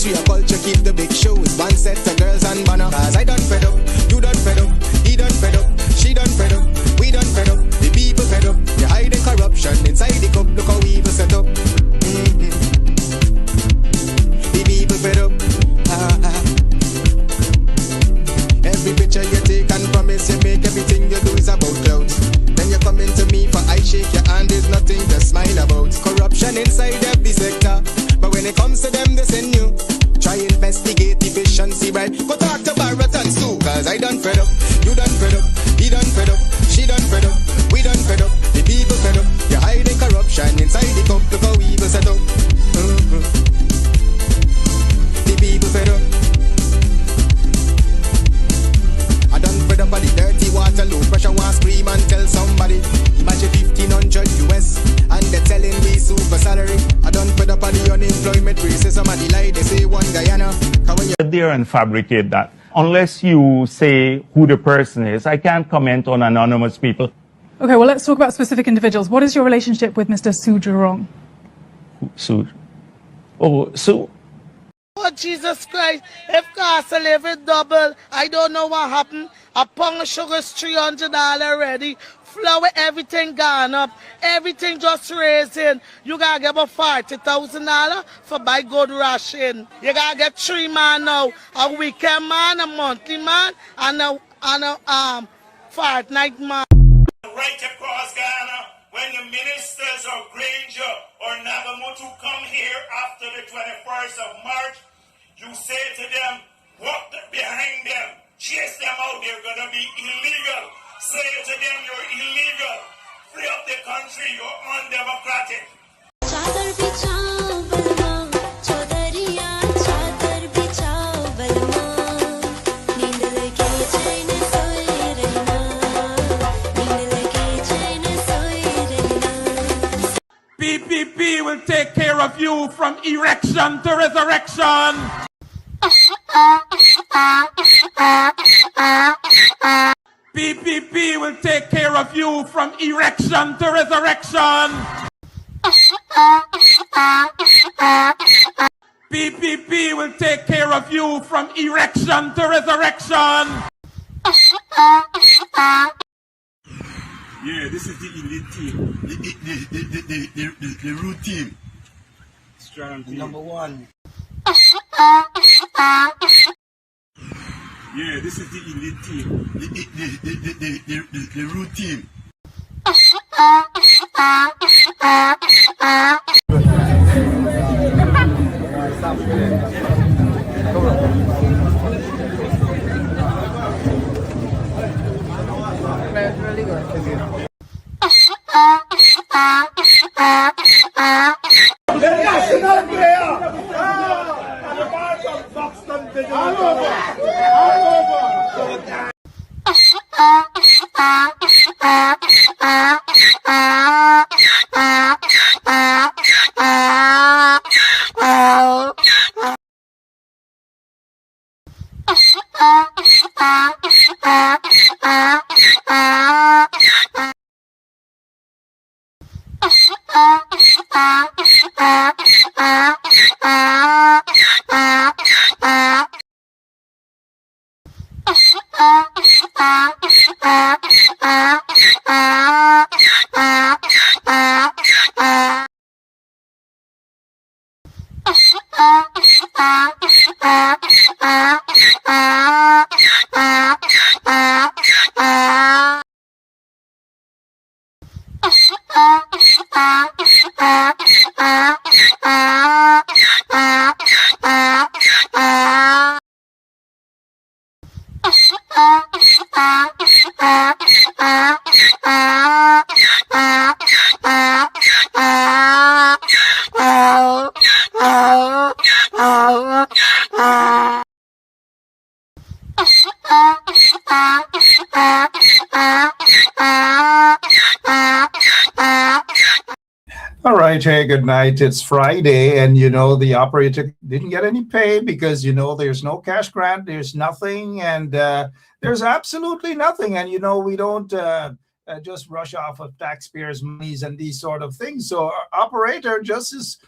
History of culture, keep the big shows. One set of girls and banner. Cause I done fed up, you done fed up, he done fed up, she done fed up, we done fed up, the people fed up. You hiding corruption inside the cup, look how evil set up. The people fed up. Every picture you take and promise you make, everything you do is about clouds. Then you come into me for I shake your hand, there's nothing to smile about. Corruption inside every sector, but when it comes to them they send you. Try investigate efficiency, right? Go talk to Baratans too, cause I done fed up, you done fed up, he done fed up, she done fed up, we done fed up, the people fed up. You're hiding corruption inside the cup, look how evil set up. The people fed up. I done fed up of the dirty water, low pressure, want scream and tell somebody. Imagine 1500 US and they're telling me super salary. I done fed up of the unemployment racism and the lie they say one Guyana. Sit there and fabricate that. Unless you say who the person is, I can't comment on anonymous people. Okay, well, let's talk about specific individuals. What is your relationship with Mr. Su Jurong? Su? Oh, Su. Oh, Jesus Christ, if cost of living double, I don't know what happened. A pound of sugar is $300 already. Flour, everything gone up. Everything just raising. You gotta get about $40,000 for buy good ration. You gotta get 3 man now. A weekend man, a monthly man, and a fortnight man. Right across Ghana, when the ministers of Granger or Nagamutu come here after the 21st of March, you say to them, walk behind them, chase them out, they're going to be illegal. Say to them, you're illegal. Free up the country, you're undemocratic. PPP will take care of you from erection to resurrection. PPP will take care of you from erection to resurrection. PPP will take care of you from erection to resurrection. Yeah, this is the elite team, the root team. Strong team. Number one. Yeah, this is the elite team, the root team. It's really good. The national player! And the man from Buxton Digital. All over! All right, hey, good night. It's Friday, and the operator didn't get any pay because there's no cash grant, there's nothing, and there's absolutely nothing. And we don't just rush off of taxpayers' monies and these sort of things. So our operator just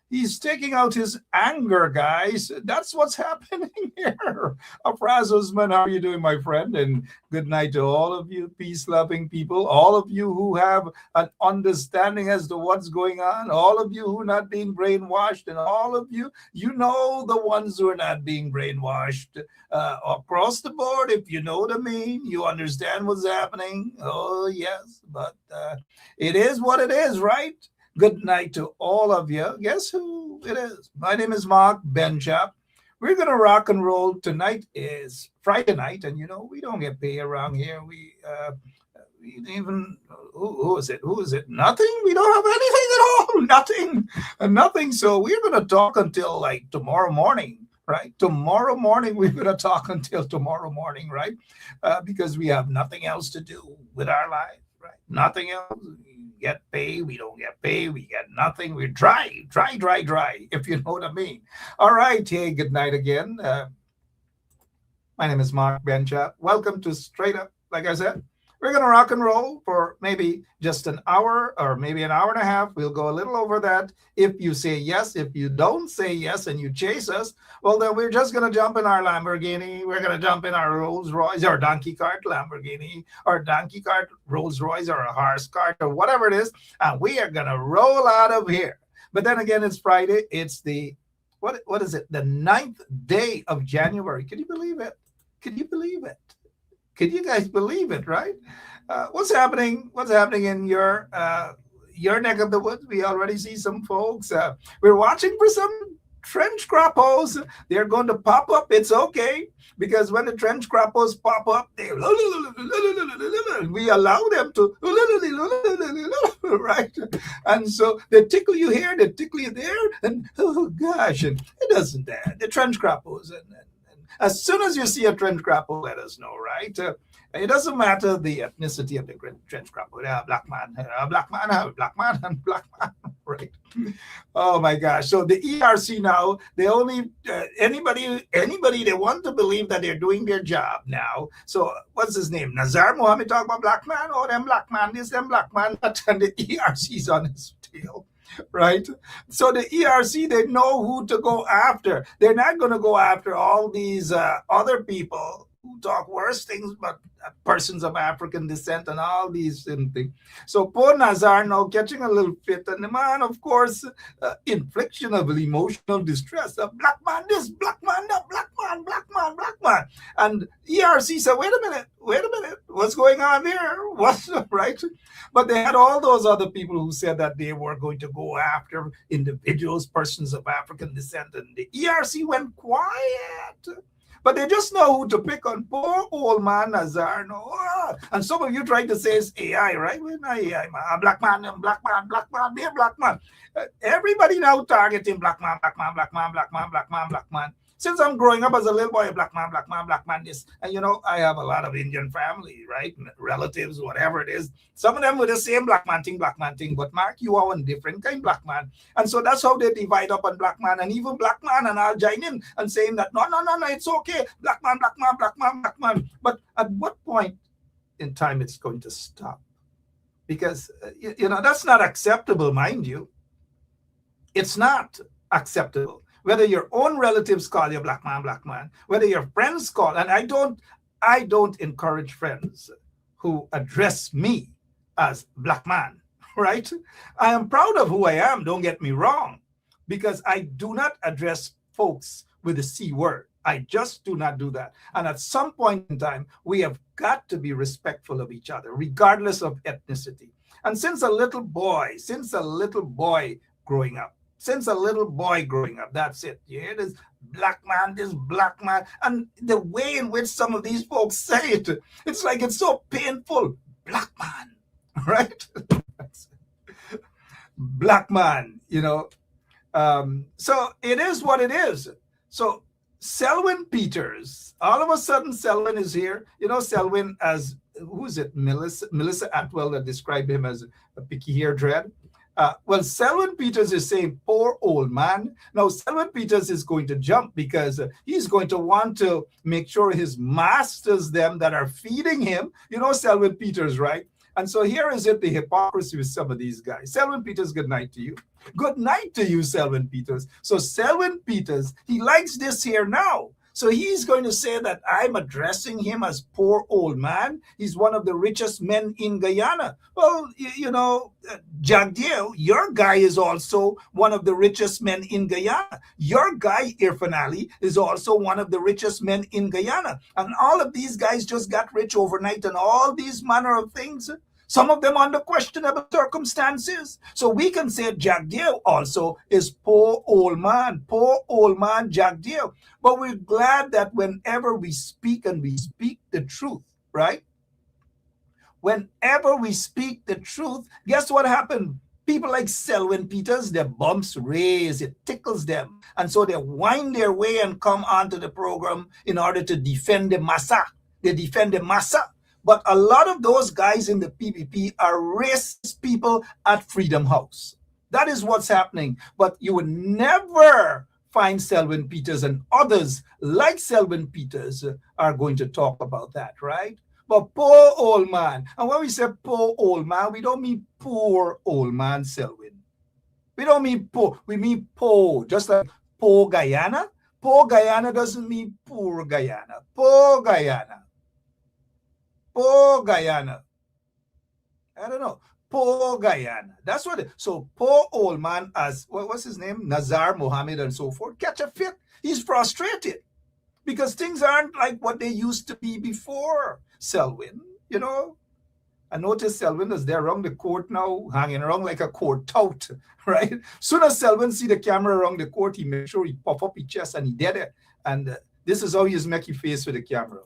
He's taking out his anger, guys. That's what's happening here. Afrazosman, how are you doing, my friend? And good night to all of you peace-loving people, all of you who have an understanding as to what's going on, all of you who are not being brainwashed, and all of you, you know the ones who are not being brainwashed. Across the board, if you know what I mean, you understand what's happening. Oh, yes, but it is what it is, right? Good night to all of you. Guess who it is? My name is Mark Benchap. We're going to rock and roll. Tonight is Friday night, and you know, we don't get paid around here. We even, who is it? Who is it? Nothing? We don't have anything at all. Nothing. Nothing. So we're going to talk until like tomorrow morning, right? Tomorrow morning, we're going to talk until tomorrow morning, right? Because we have nothing else to do with our life, right? Nothing else. Get paid, we don't get paid, we get nothing, we're dry, if you know what I mean. All right, hey, good night again. My name is Mark Benchap. Welcome to Straight Up. Like I said, we're going to rock and roll for maybe just an hour or maybe an hour and a half. We'll go a little over that if you say yes. If you don't say yes and you chase us, well, then we're just going to jump in our Lamborghini. We're going to jump in our Rolls Royce or donkey cart Lamborghini or donkey cart Rolls Royce or a horse cart or whatever it is. And we are going to roll out of here. But then again, it's Friday. It's the, what is it? The 9th day of January. Can you believe it? Can you believe it? Can you guys believe it, right? What's happening? What's happening in your neck of the woods? We already see some folks. We're watching for some trench crappos. They're going to pop up. It's okay, because when the trench crappos pop up, we allow them to, right? And so they tickle you here, they tickle you there, and oh gosh, and it doesn't that. The trench crappos and as soon as you see a trench crappo, let us know, right? It doesn't matter the ethnicity of the trench crappo. Black man, black man, and black man, right? Oh my gosh! So the ERC now, they only anybody they want to believe that they're doing their job now. So what's his name? Nazar Mohammed talk about black man. Oh, them black man, this them black man, and the ERC's on his tail. Right? So the ERC, they know who to go after. They're not going to go after all these other people who talk worse things about persons of African descent and all these things. So poor Nazar now catching a little fit, and the man, of course, infliction of emotional distress. Black man this, black man that, black man, black man, black man. And ERC said, wait a minute, what's going on there? What's right? But they had all those other people who said that they were going to go after individuals, persons of African descent, and the ERC went quiet. But they just know who to pick on. Poor old man Nazar. No. And some of you tried to say it's AI, right? We're not AI, man. Black man, black man, black man, they're black man. Everybody now targeting black man, black man, black man, black man, black man, black man. Since I'm growing up as a little boy, black man, black man, black man, this. And you know, I have a lot of Indian family, right? Relatives, whatever it is. Some of them with the same black man thing. But Mark, you are one different kind black man. And so that's how they divide up on black man and even black man. And I'll join in and saying that, no, it's okay. Black man, black man, black man, black man. But at what point in time it's going to stop? Because, you know, that's not acceptable, mind you. It's not acceptable. Whether your own relatives call you black man, whether your friends call, and I don't encourage friends who address me as black man, right? I am proud of who I am, don't get me wrong, because I do not address folks with the C word. I just do not do that. And at some point in time, we have got to be respectful of each other, regardless of ethnicity. And since a little boy growing up, that's it. You hear this black man, and the way in which some of these folks say it, it's like it's so painful. Black man, right? Black man, you know. So it is what it is. So Selwyn Peters, all of a sudden Selwyn is here. You know, Selwyn as, who is it? Melissa Atwell that described him as a picky hair dread. Well, Selwyn Peters is saying, poor old man. Now, Selwyn Peters is going to jump because he's going to want to make sure his masters, them that are feeding him, you know, Selwyn Peters, right? And so here is it, the hypocrisy with some of these guys. Selwyn Peters, good night to you. Good night to you, Selwyn Peters. So Selwyn Peters, he likes this here now. So he's going to say that I'm addressing him as poor old man. He's one of the richest men in Guyana. Well, Jagdeo, your guy is also one of the richest men in Guyana. Your guy, Irfan Ali, is also one of the richest men in Guyana. And all of these guys just got rich overnight and all these manner of things. Some of them under questionable circumstances. So we can say Jagdeo also is poor old man Jagdeo. But we're glad that whenever we speak, and we speak the truth, right? Whenever we speak the truth, guess what happened? People like Selwyn Peters, their bumps raise, it tickles them. And so they wind their way and come onto the program in order to defend the massa. They defend the massa. But a lot of those guys in the PPP are racist people at Freedom House. That is what's happening. But you would never find Selwyn Peters, and others like Selwyn Peters are going to talk about that, right? But poor old man. And when we say poor old man, we don't mean poor old man Selwyn. We don't mean poor. We mean poor. Just like poor Guyana. Poor Guyana doesn't mean poor Guyana. Poor Guyana. Poor Guyana. I don't know. Poor Guyana. That's what it, so poor old man, as what's his name? Nazar Mohammed and so forth, catch a fit. He's frustrated because things aren't like what they used to be before. Selwyn, I noticed Selwyn is there around the court now, hanging around like a court tout, right? Soon as Selwyn see the camera around the court, he make sure he puff up his chest and he did it. And this is how he is making face with the camera.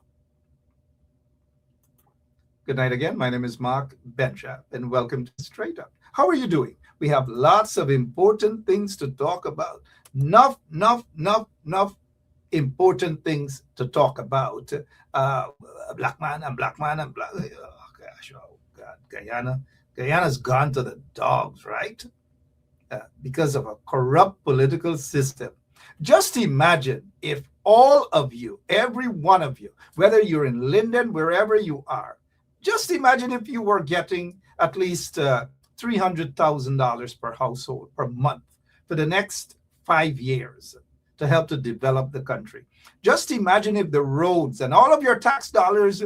Good night again. My name is Mark Benchap, and welcome to Straight Up. How are you doing? We have lots of important things to talk about. Enough important things to talk about. Black man and black. Oh gosh, oh God, Guyana's gone to the dogs, right? Because of a corrupt political system. Just imagine if all of you, every one of you, whether you're in Linden, wherever you are, just imagine if you were getting at least $300,000 per household per month for the next 5 years to help to develop the country. Just imagine if the roads and all of your tax dollars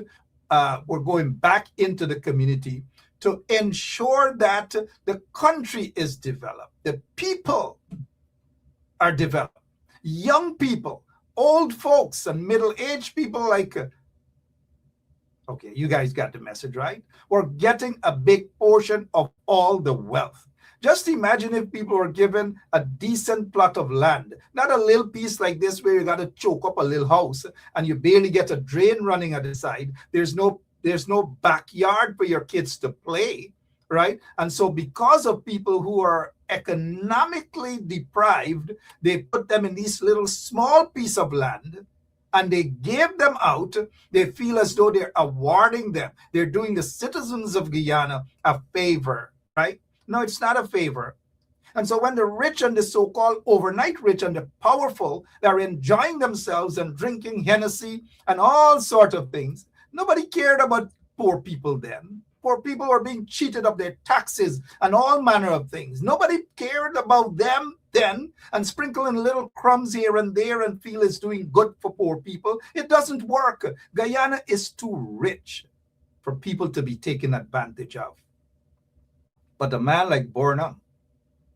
were going back into the community to ensure that the country is developed, the people are developed, young people, old folks, and middle-aged people like okay, you guys got the message, right? We're getting a big portion of all the wealth. Just imagine if people were given a decent plot of land, not a little piece like this where you got to choke up a little house and you barely get a drain running at the side. There's no backyard for your kids to play, right? And so because of people who are economically deprived, they put them in these little small piece of land and they give them out. They feel as though they're awarding them. They're doing the citizens of Guyana a favor, right? No, it's not a favor. And so when the rich and the so-called overnight rich and the powerful are enjoying themselves and drinking Hennessy and all sorts of things, nobody cared about poor people then. Poor people were being cheated of their taxes and all manner of things. Nobody cared about them then, and sprinkling little crumbs here and there and feel it's doing good for poor people. It doesn't work. Guyana is too rich for people to be taken advantage of. But a man like Burnham,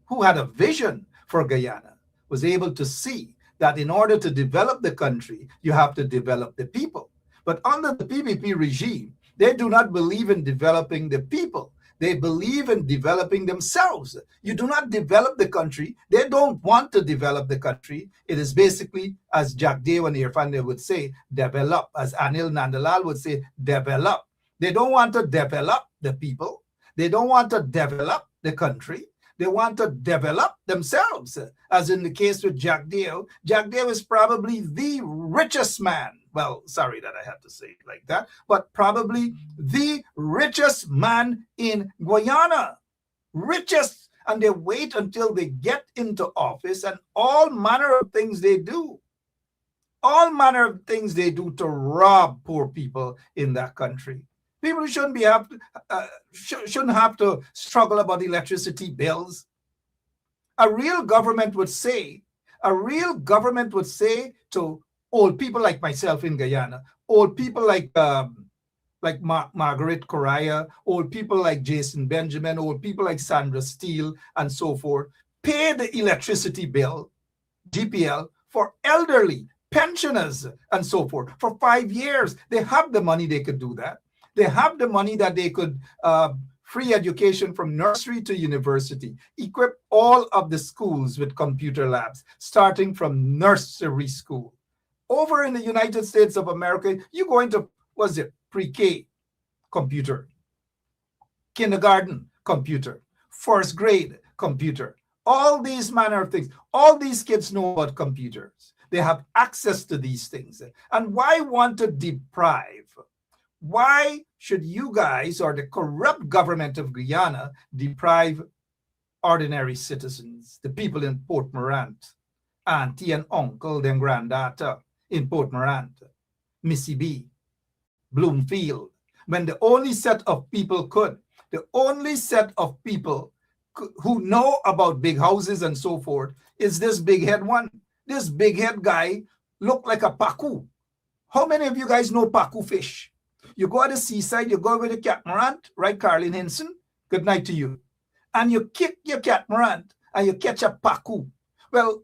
who had a vision for Guyana, was able to see that in order to develop the country, you have to develop the people. But under the PPP regime, they do not believe in developing the people. They believe in developing themselves. You do not develop the country. They don't want to develop the country. It is basically, as Jagdeo and Irfan would say, develop. As Anil Nandalal would say, develop. They don't want to develop the people. They don't want to develop the country. They want to develop themselves. As in the case with Jagdeo. Jagdeo is probably the richest man. Well, sorry that I have to say it like that, but probably the richest man in Guyana. Richest. And they wait until they get into office and all manner of things they do. All manner of things they do to rob poor people in that country. People shouldn't have to struggle about electricity bills. A real government would say to old people like myself in Guyana, old people like Margaret Correa, old people like Jason Benjamin, old people like Sandra Steele, and so forth, pay the electricity bill, GPL, for elderly, pensioners, and so forth for 5 years. They have the money, they could do that. They have the money that they could free education from nursery to university, equip all of the schools with computer labs, starting from nursery school. Over in the United States of America, you go into, pre-K, computer, kindergarten, computer, first grade, computer, all these manner of things. All these kids know about computers. They have access to these things. And why want to deprive? Why should you guys, or the corrupt government of Guyana, deprive ordinary citizens, the people in Port Morant, auntie and uncle, then granddaughter in Port Morant, Missy B, Bloomfield, when the only set of people who know about big houses and so forth is this big head one. This big head guy look like a pacu. How many of you guys know pacu fish? You go to the seaside, you go with a catamaran, right, Carlin Hinson? Good night to you. And you kick your catamaran and you catch a pacu. Well,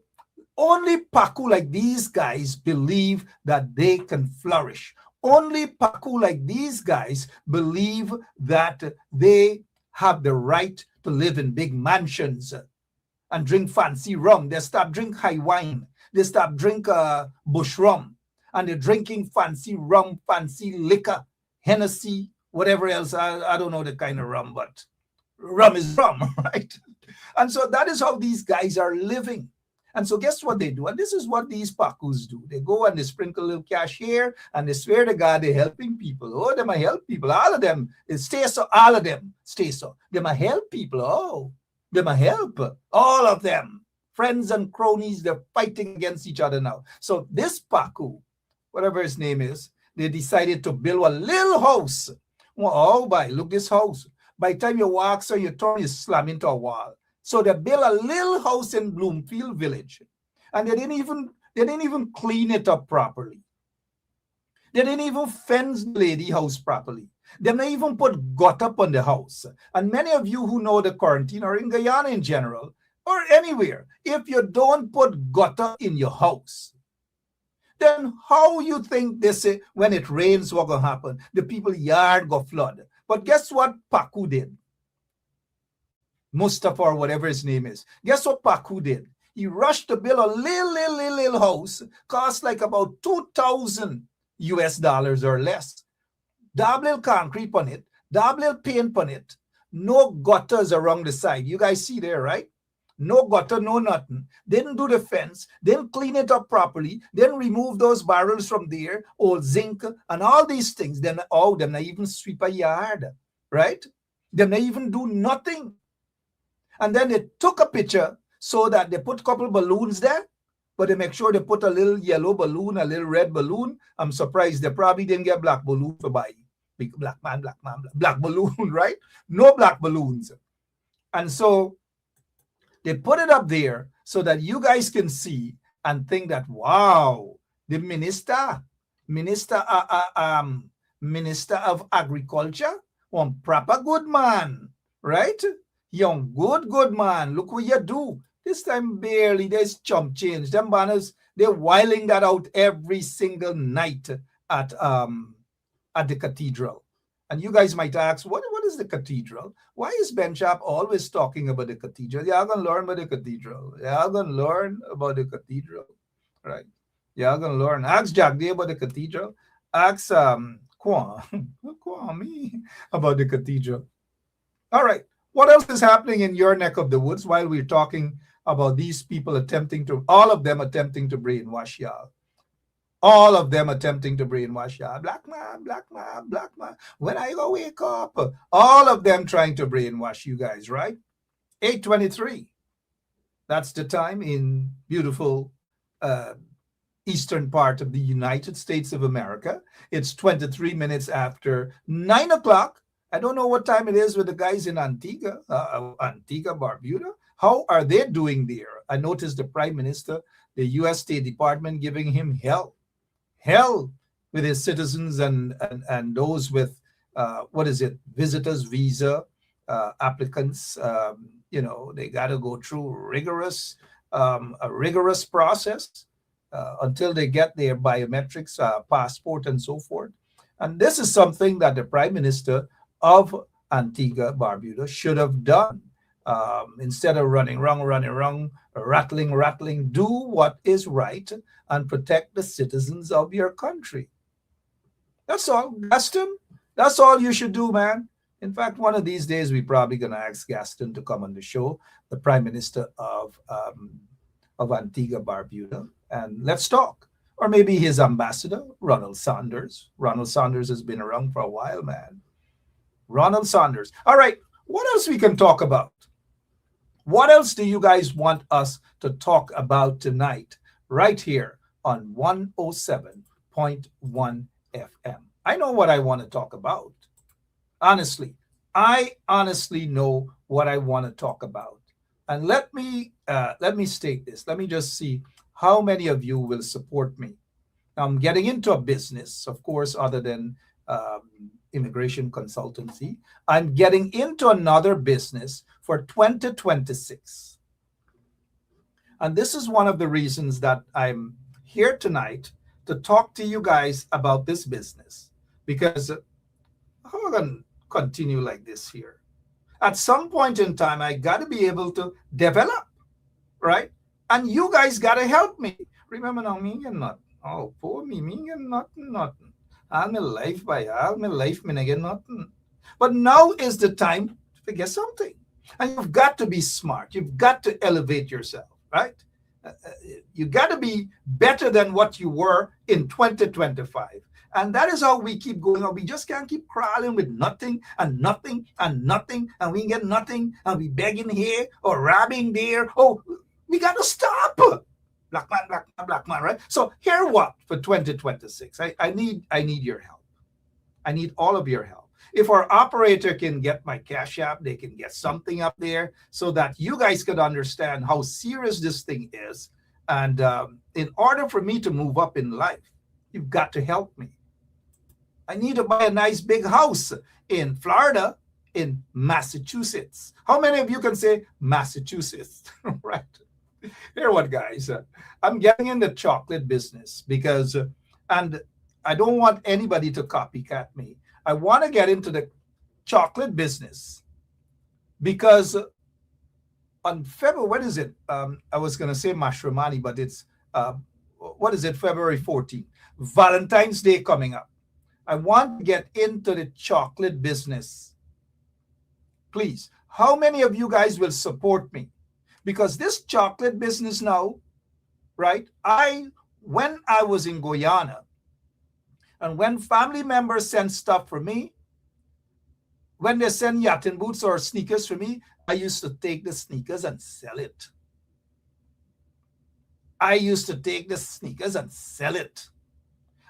only pacu like these guys believe that they can flourish. Only pacu like these guys believe that they have the right to live in big mansions and drink fancy rum. They stop drink high wine. They stop drink bush rum. And they're drinking fancy rum, fancy liquor, Hennessy, whatever else. I don't know the kind of rum, but rum is rum, right? And so that is how these guys are living. And so guess what they do? And this is what these pacus do. They go and they sprinkle a little cash here and they swear to God they're helping people. Oh, they might help people. All of them. Stay so. All of them. Stay so. They might help people. Oh, they might help. All of them. Friends and cronies, they're fighting against each other now. So this pacu, whatever his name is, they decided to build a little house. Oh, look this house. By the time you walk, so you turn, you slam into a wall. So they built a little house in Bloomfield Village, and they didn't even clean it up properly. They didn't even fence the lady house properly. They didn't even put gutter on the house. And many of you who know the quarantine or in Guyana in general, or anywhere, if you don't put gutter in your house, then how you think they say when it rains, what gonna happen? The people's yard go flood. But guess what Paku did? Mustafa or whatever his name is. Guess what Paku did? He rushed to build a little house, cost like about $2,000 US or less. Double concrete on it, double paint on it, no gutters around the side. You guys see there, right? No gutter, no nothing. Didn't do the fence, didn't clean it up properly, didn't remove those barrels from there, old zinc, and all these things. Then, them not even sweep a yard, right? Them not even do nothing. And then they took a picture so that they put a couple balloons there, but they make sure they put a little yellow balloon, a little red balloon. I'm surprised they probably didn't get black balloon for buy. Big black man, black balloon, right? No black balloons. And so they put it up there so that you guys can see and think that, wow, the minister of agriculture, one proper good man, right? Young, good man. Look what you do. This time barely, there's chump change. Them banners, they're whiling that out every single night at the cathedral. And you guys might ask, what is the cathedral? Why is Ben Sharp always talking about the cathedral? Y'all gonna learn about the cathedral. Y'all gonna learn about the cathedral, right? Y'all gonna learn. Ask Jack Day about the cathedral. Ask Kwame about the cathedral. All right. What else is happening in your neck of the woods while we're talking about these people all of them attempting to brainwash y'all? All of them attempting to brainwash y'all. Black man. When I go wake up? All of them trying to brainwash you guys, right? 8:23. That's the time in beautiful eastern part of the United States of America. It's 23 minutes after 9 o'clock. I don't know what time it is with the guys in Antigua, Barbuda. How are they doing there? I noticed the Prime Minister, the U.S. State Department giving him hell with his citizens and those with, visitors visa applicants. They got to go through a rigorous process until they get their biometrics, passport, and so forth. And this is something that the Prime Minister of Antigua Barbuda should have done. Instead of running wrong, rattling, do what is right and protect the citizens of your country. That's all, Gaston. That's all you should do, man. In fact, one of these days, we're probably going to ask Gaston to come on the show, the Prime Minister of Antigua Barbuda, and let's talk. Or maybe his ambassador, Ronald Sanders. Ronald Sanders has been around for a while, man. Ronald Sanders. All right, what else we can talk about? What else do you guys want us to talk about tonight, right here on 107.1 FM? I know what I want to talk about. Honestly, I honestly know what I want to talk about. And let me state this. Let me just see how many of you will support me. Now, I'm getting into a business, of course, other than immigration consultancy. I'm getting into another business for 2026. And this is one of the reasons that I'm here tonight to talk to you guys about this business. Because how am I going to continue like this here? At some point in time, I got to be able to develop, right? And you guys got to help me. Remember now, me and nothing. Oh, poor me and nothing. All my life, me get nothing. But now is the time to get something. And you've got to be smart. You've got to elevate yourself, right? You got to be better than what you were in 2025. And that is how we keep going on. We just can't keep crawling with nothing, and we get nothing, and we begging here or robbing there. Oh, we got to stop. Black man, right? So here what for 2026? I need your help. I need all of your help. If our operator can get my Cash App, they can get something up there so that you guys could understand how serious this thing is. And in order for me to move up in life, you've got to help me. I need to buy a nice big house in Florida, in Massachusetts. How many of you can say Massachusetts? Right. Here what, guys? I'm getting in the chocolate business because, and I don't want anybody to copycat me. I want to get into the chocolate business because on February, what is it? I was going to say Mashramani, but it's, February 14th. Valentine's Day coming up. I want to get into the chocolate business. Please, how many of you guys will support me? Because this chocolate business now, right? When I was in Guyana, and when family members send stuff for me, when they send yachting boots or sneakers for me, I used to take the sneakers and sell it.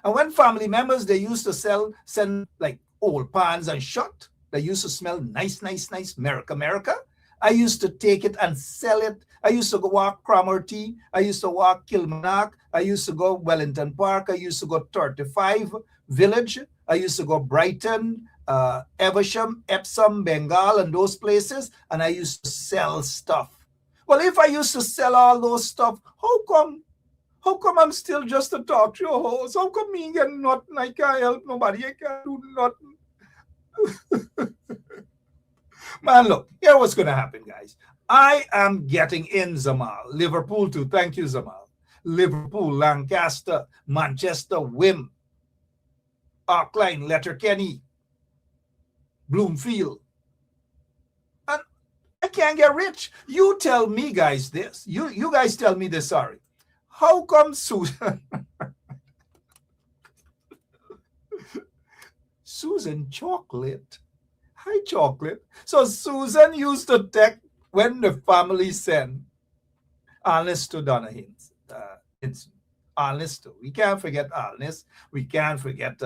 And when family members, they used to send like old pants and shirt, they used to smell nice, America. I used to take it and sell it. I used to go walk Cromarty. I used to walk Kilmarnock. I used to go Wellington Park. I used to go 35 Village. I used to go Brighton, Evesham, Epsom, Bengal, and those places. And I used to sell stuff. Well, if I used to sell all those stuff, how come I'm still just a talk show host? How come me get nothing? I can't help nobody. I can't do nothing. Man, look, here what's going to happen, guys. I am getting in, Zamal. Liverpool too. Thank you, Zamal. Liverpool, Lancaster, Manchester, Wim, Arkline, Letterkenny, Bloomfield. And I can't get rich. You tell me, guys, this. You guys tell me this, sorry. How come Susan... Susan Chocolate... Hi, Chocolate. So Susan used to text when the family sent honest to Donahue. Alnis too. We can't forget Alnis. We can't forget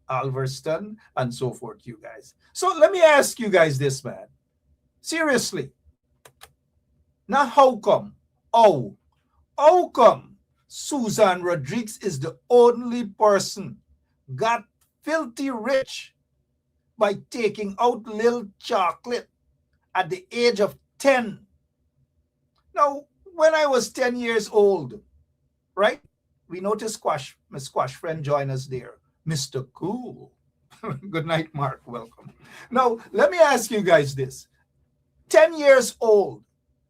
Alverston and so forth, you guys. So let me ask you guys this, man. Seriously. Now, how come? How come Susan Rodriguez is the only person got filthy rich by taking out little chocolate at the age of 10? Now, when I was 10 years old, right, we noticed my squash friend join us there, Mr. Cool. Good night, Mark. Welcome. Now, let me ask you guys this. 10 years old,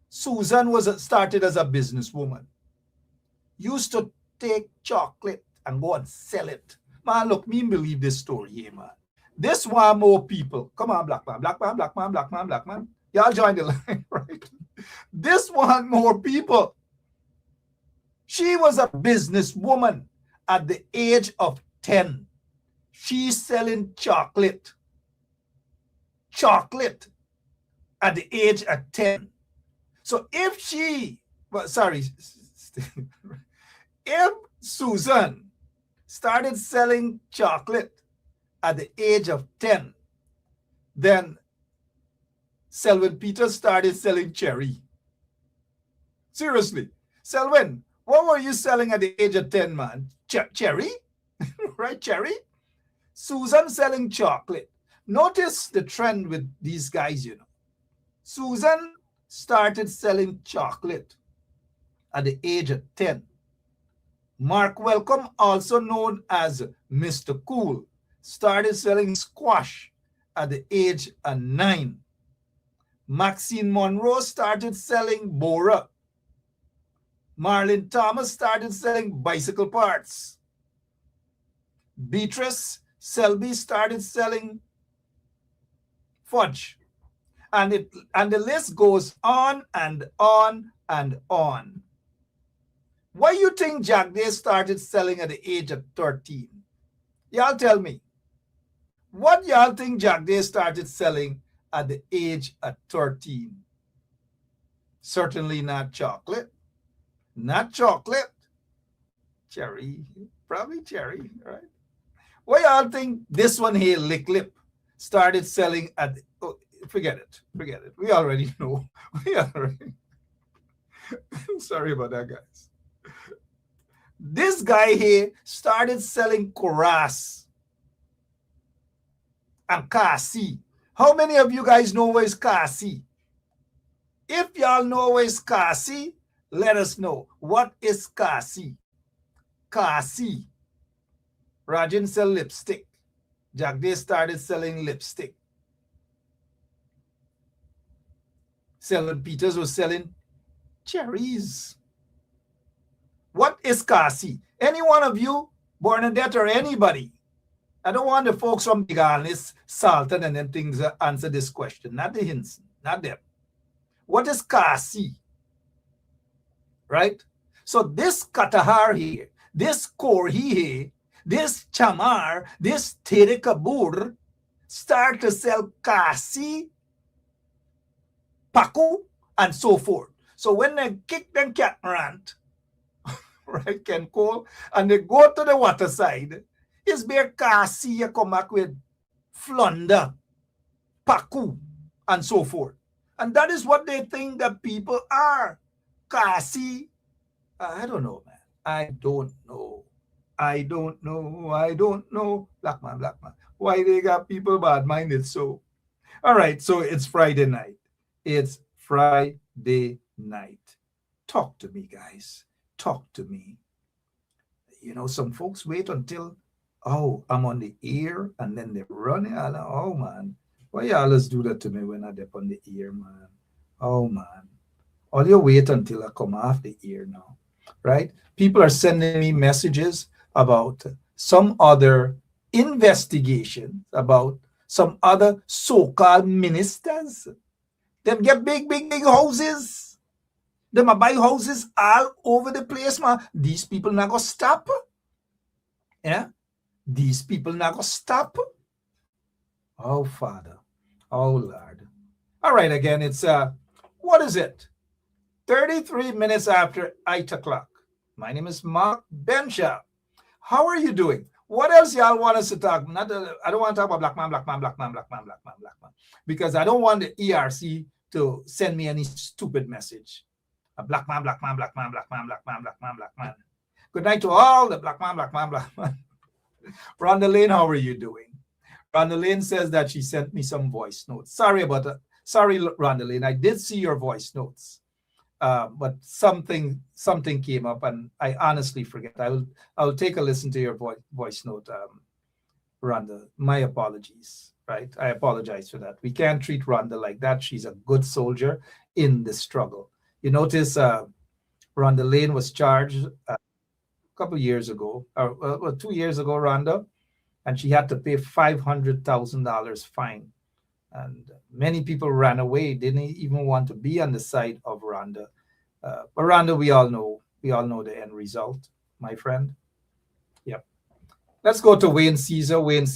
Susan started as a businesswoman. Used to take chocolate and go and sell it. Man, look, me believe this story here, man. This one more people. Come on, black man, black man, black man, black man, black man. Y'all join the line, right? This one more people. She was a businesswoman at the age of 10. She's selling chocolate. Chocolate at the age of 10. So if if Susan started selling chocolate at the age of 10, then Selwyn Peters started selling cherry. Seriously. Selwyn, what were you selling at the age of 10, man? Cherry? Right, cherry? Susan selling chocolate. Notice the trend with these guys, you know. Susan started selling chocolate at the age of 10. Mark Welcome, also known as Mr. Cool, started selling squash at the age of 9. Maxine Monroe started selling Bora. Marlene Thomas started selling bicycle parts. Beatrice Selby started selling fudge. And the list goes on and on and on. Why you think Jack Day started selling at the age of 13? Y'all tell me. What y'all think Jack Day started selling at the age of 13? Certainly not chocolate. Not chocolate. Cherry. Probably cherry, right? Why y'all think this one here, Lick Lip, started selling at... Oh, forget it. Forget it. We already know. Sorry about that, guys. This guy here started selling Coras and Kasi. How many of you guys know where is Kasi? If y'all know where is Kasi, let us know. What is Kasi? Kasi. Rajan sell lipstick. Jack Day started selling lipstick. Selwyn Peters was selling cherries. What is Kasi? Any one of you, Bernadette or anybody? I don't want the folks from Big Alnis, Salton, and them things answer this question. Not the Hinson, not them. What is Kasi? Right? So this Katahar here, this Korhi here, this Chamar, this Tere Kabur start to sell Kasi, Paku, and so forth. So when they kick them catamaran, right, Ken Cole, and they go to the water side, it's bare Kasi you come back with Flunder, Paku, and so forth. And that is what they think that people are. Kasi, I don't know, man. I don't know. Black man. Why they got people bad-minded so? All right, so it's Friday night. It's Friday night. Talk to me, guys. Talk to me. You know, some folks wait until, oh, I'm on the air, and then they run it. Oh, man. Why you always do that to me when I dip on the ear, man? Oh, man. All you wait until I come off the ear now, right? People are sending me messages about some other investigation, about some other so-called ministers. Them get big houses. Them buy houses all over the place, man. These people not gonna stop. Yeah? These people not gonna stop. Oh, Father. Oh, Lord. All right, again, it's, what is it? 33 minutes after 8 o'clock. My name is Mark Benshaw. How are you doing? What else y'all want us to talk? I don't want to talk about black man, black man, black man, black man, black man, black man, because I don't want the ERC to send me any stupid message. A black man, black man, black man, black man, black man, black man, black man. Good night to all the black man, black man, black man. Rhonda Lane, how are you doing? Rhonda Lane says that she sent me some voice notes. Sorry about that. Sorry, Rhonda Lane. I did see your voice notes. But something came up, and I honestly forget. I'll take a listen to your voice note, Rhonda. My apologies. Right, I apologize for that. We can't treat Rhonda like that. She's a good soldier in the struggle. You notice, Rhonda Lane was charged a couple years ago, or 2 years ago, Rhonda, and she had to pay $500,000 fine. And many people ran away, didn't even want to be on the side of Rhonda. But Rhonda, we all know the end result, my friend. Yep. Let's go to Wayne Caesar. Wayne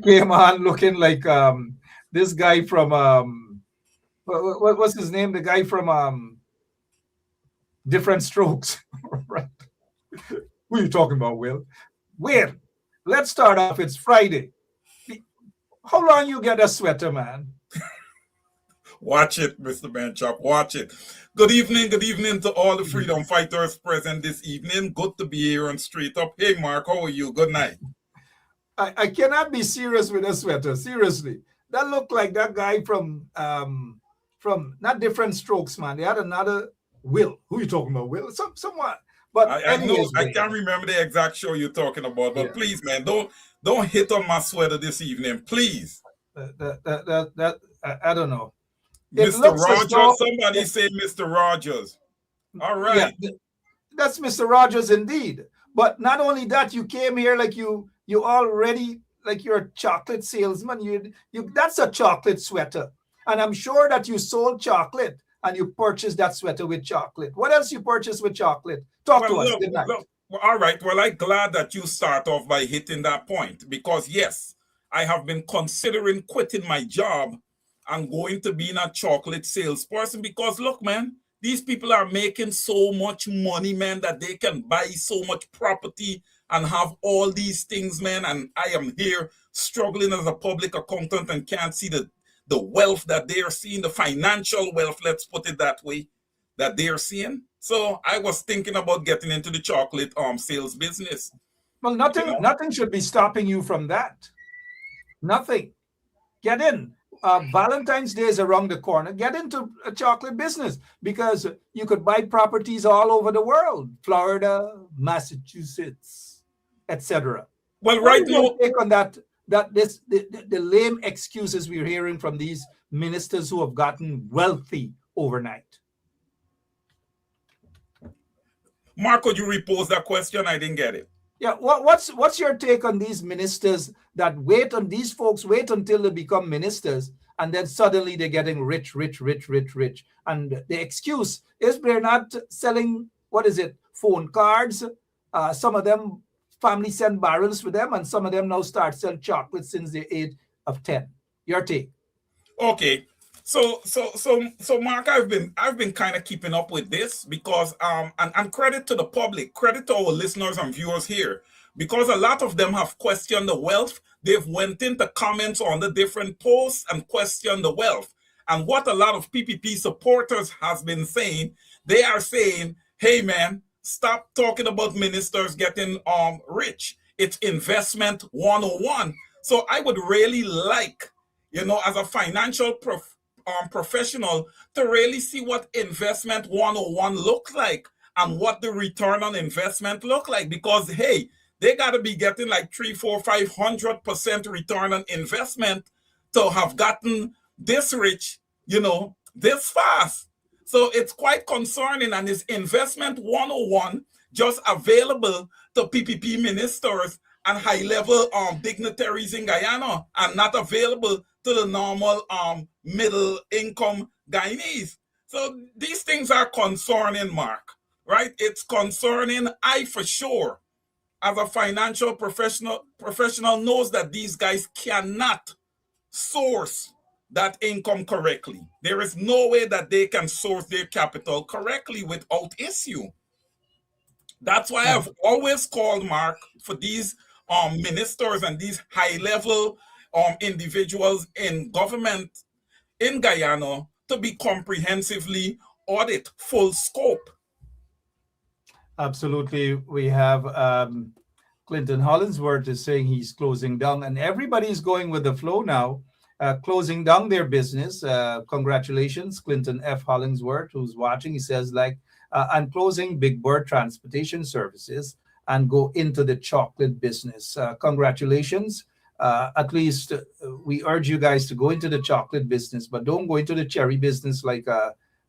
came on looking like this guy from what's his name? The guy from Different Strokes. Right. Who are you talking about, Will? Wayne, let's start off. It's Friday. How long you get a sweater, man? Watch it, Mr. Benchop. Watch it. Good evening to all the freedom fighters present this evening. Good to be here on Straight Up. Hey, Mark, how are you? Good night. I cannot be serious with a sweater. Seriously, that looked like that guy from not Different Strokes, man. They had another Will. Who are you talking about, Will? Someone. But I can't remember the exact show you're talking about. But please, man, don't hit on my sweater this evening, please. I don't know. Mr. Rogers, somebody say Mr. Rogers. All right. Yeah, that's Mr. Rogers indeed. But not only that, you came here like you already like you're a chocolate salesman. You that's a chocolate sweater. And I'm sure that you sold chocolate and you purchased that sweater with chocolate. What else you purchased with chocolate? Talk to us. Good night. All right. Well, I'm glad that you start off by hitting that point because, yes, I have been considering quitting my job and going to being a chocolate salesperson because, look, man, these people are making so much money, man, that they can buy so much property and have all these things, man. And I am here struggling as a public accountant and can't see the wealth that they are seeing, the financial wealth, let's put it that way, that they are seeing. So I was thinking about getting into the chocolate sales business. Well, nothing should be stopping you from that. Nothing. Get in. Valentine's Day is around the corner. Get into a chocolate business because you could buy properties all over the world, Florida, Massachusetts, etc. Well, right now, take on that the lame excuses we're hearing from these ministers who have gotten wealthy overnight. Mark, could you repose that question? I didn't get it. Yeah, what's your take on these ministers that wait until they become ministers and then suddenly they're getting rich. And the excuse is they're not selling, phone cards. Some of them family send barrels for them and some of them now start selling chocolate since the age of 10. Your take. Okay. So Mark, I've been kind of keeping up with this because and credit to the public, credit to our listeners and viewers here, because a lot of them have questioned the wealth. They've went into comments on the different posts and questioned the wealth. And what a lot of PPP supporters has been saying, they are saying, hey man, stop talking about ministers getting rich. It's investment 101. So I would really like, as a financial professional to really see what investment 101 looks like and what the return on investment look like, because hey, they got to be getting like 300, 400, 500% return on investment to have gotten this rich, this fast. So it's quite concerning, and is investment 101 just available to PPP ministers and high-level dignitaries in Guyana and not available to the normal middle-income Guyanese? So these things are concerning, Mark, right? It's concerning. I, for sure, as a financial professional knows that these guys cannot source that income correctly. There is no way that they can source their capital correctly without issue. That's why I've always called, Mark, for these ministers and these high-level individuals in government in Guyana to be comprehensively audit full scope. Absolutely. We have Clinton Hollingsworth is saying he's closing down, and everybody's going with the flow now, closing down their business. Congratulations, Clinton F. Hollingsworth, who's watching. He says, like, I'm closing Big Bird Transportation Services and go into the chocolate business. Congratulations. At least we urge you guys to go into the chocolate business, but don't go into the cherry business like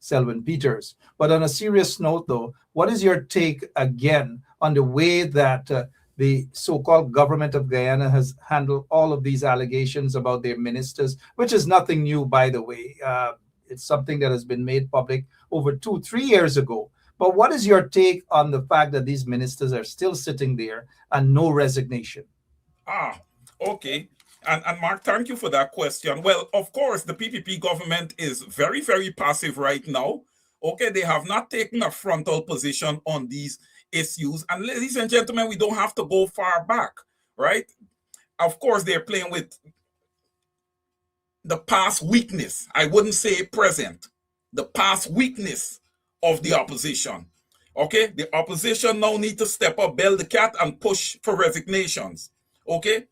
Selwyn Peters. But on a serious note, though, what is your take again on the way that the so-called government of Guyana has handled all of these allegations about their ministers, which is nothing new, by the way. It's something that has been made public over 2-3 years ago. But what is your take on the fact that these ministers are still sitting there and no resignation? Okay. And Mark, thank you for that question. Well, of course, the PPP government is very, very passive right now. Okay, they have not taken a frontal position on these issues. And ladies and gentlemen, we don't have to go far back, right? Of course, they're playing with the past weakness. I wouldn't say present. The past weakness of the opposition. Okay, the opposition now need to step up, bail the cat, and push for resignations. Okay,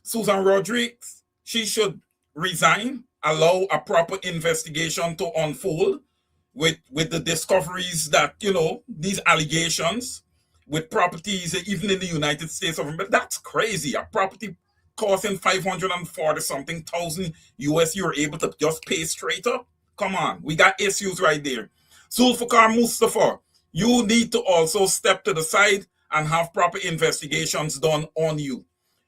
Susan Rodriguez, she should resign, allow a proper investigation to unfold with the discoveries that, these allegations with properties, even in the United States of America. That's crazy. A property costing 540 something thousand US, you're able to just pay straight up? Come on, we got issues right there. Zulfikar Mustafa, you need to also step to the side and have proper investigations done on you.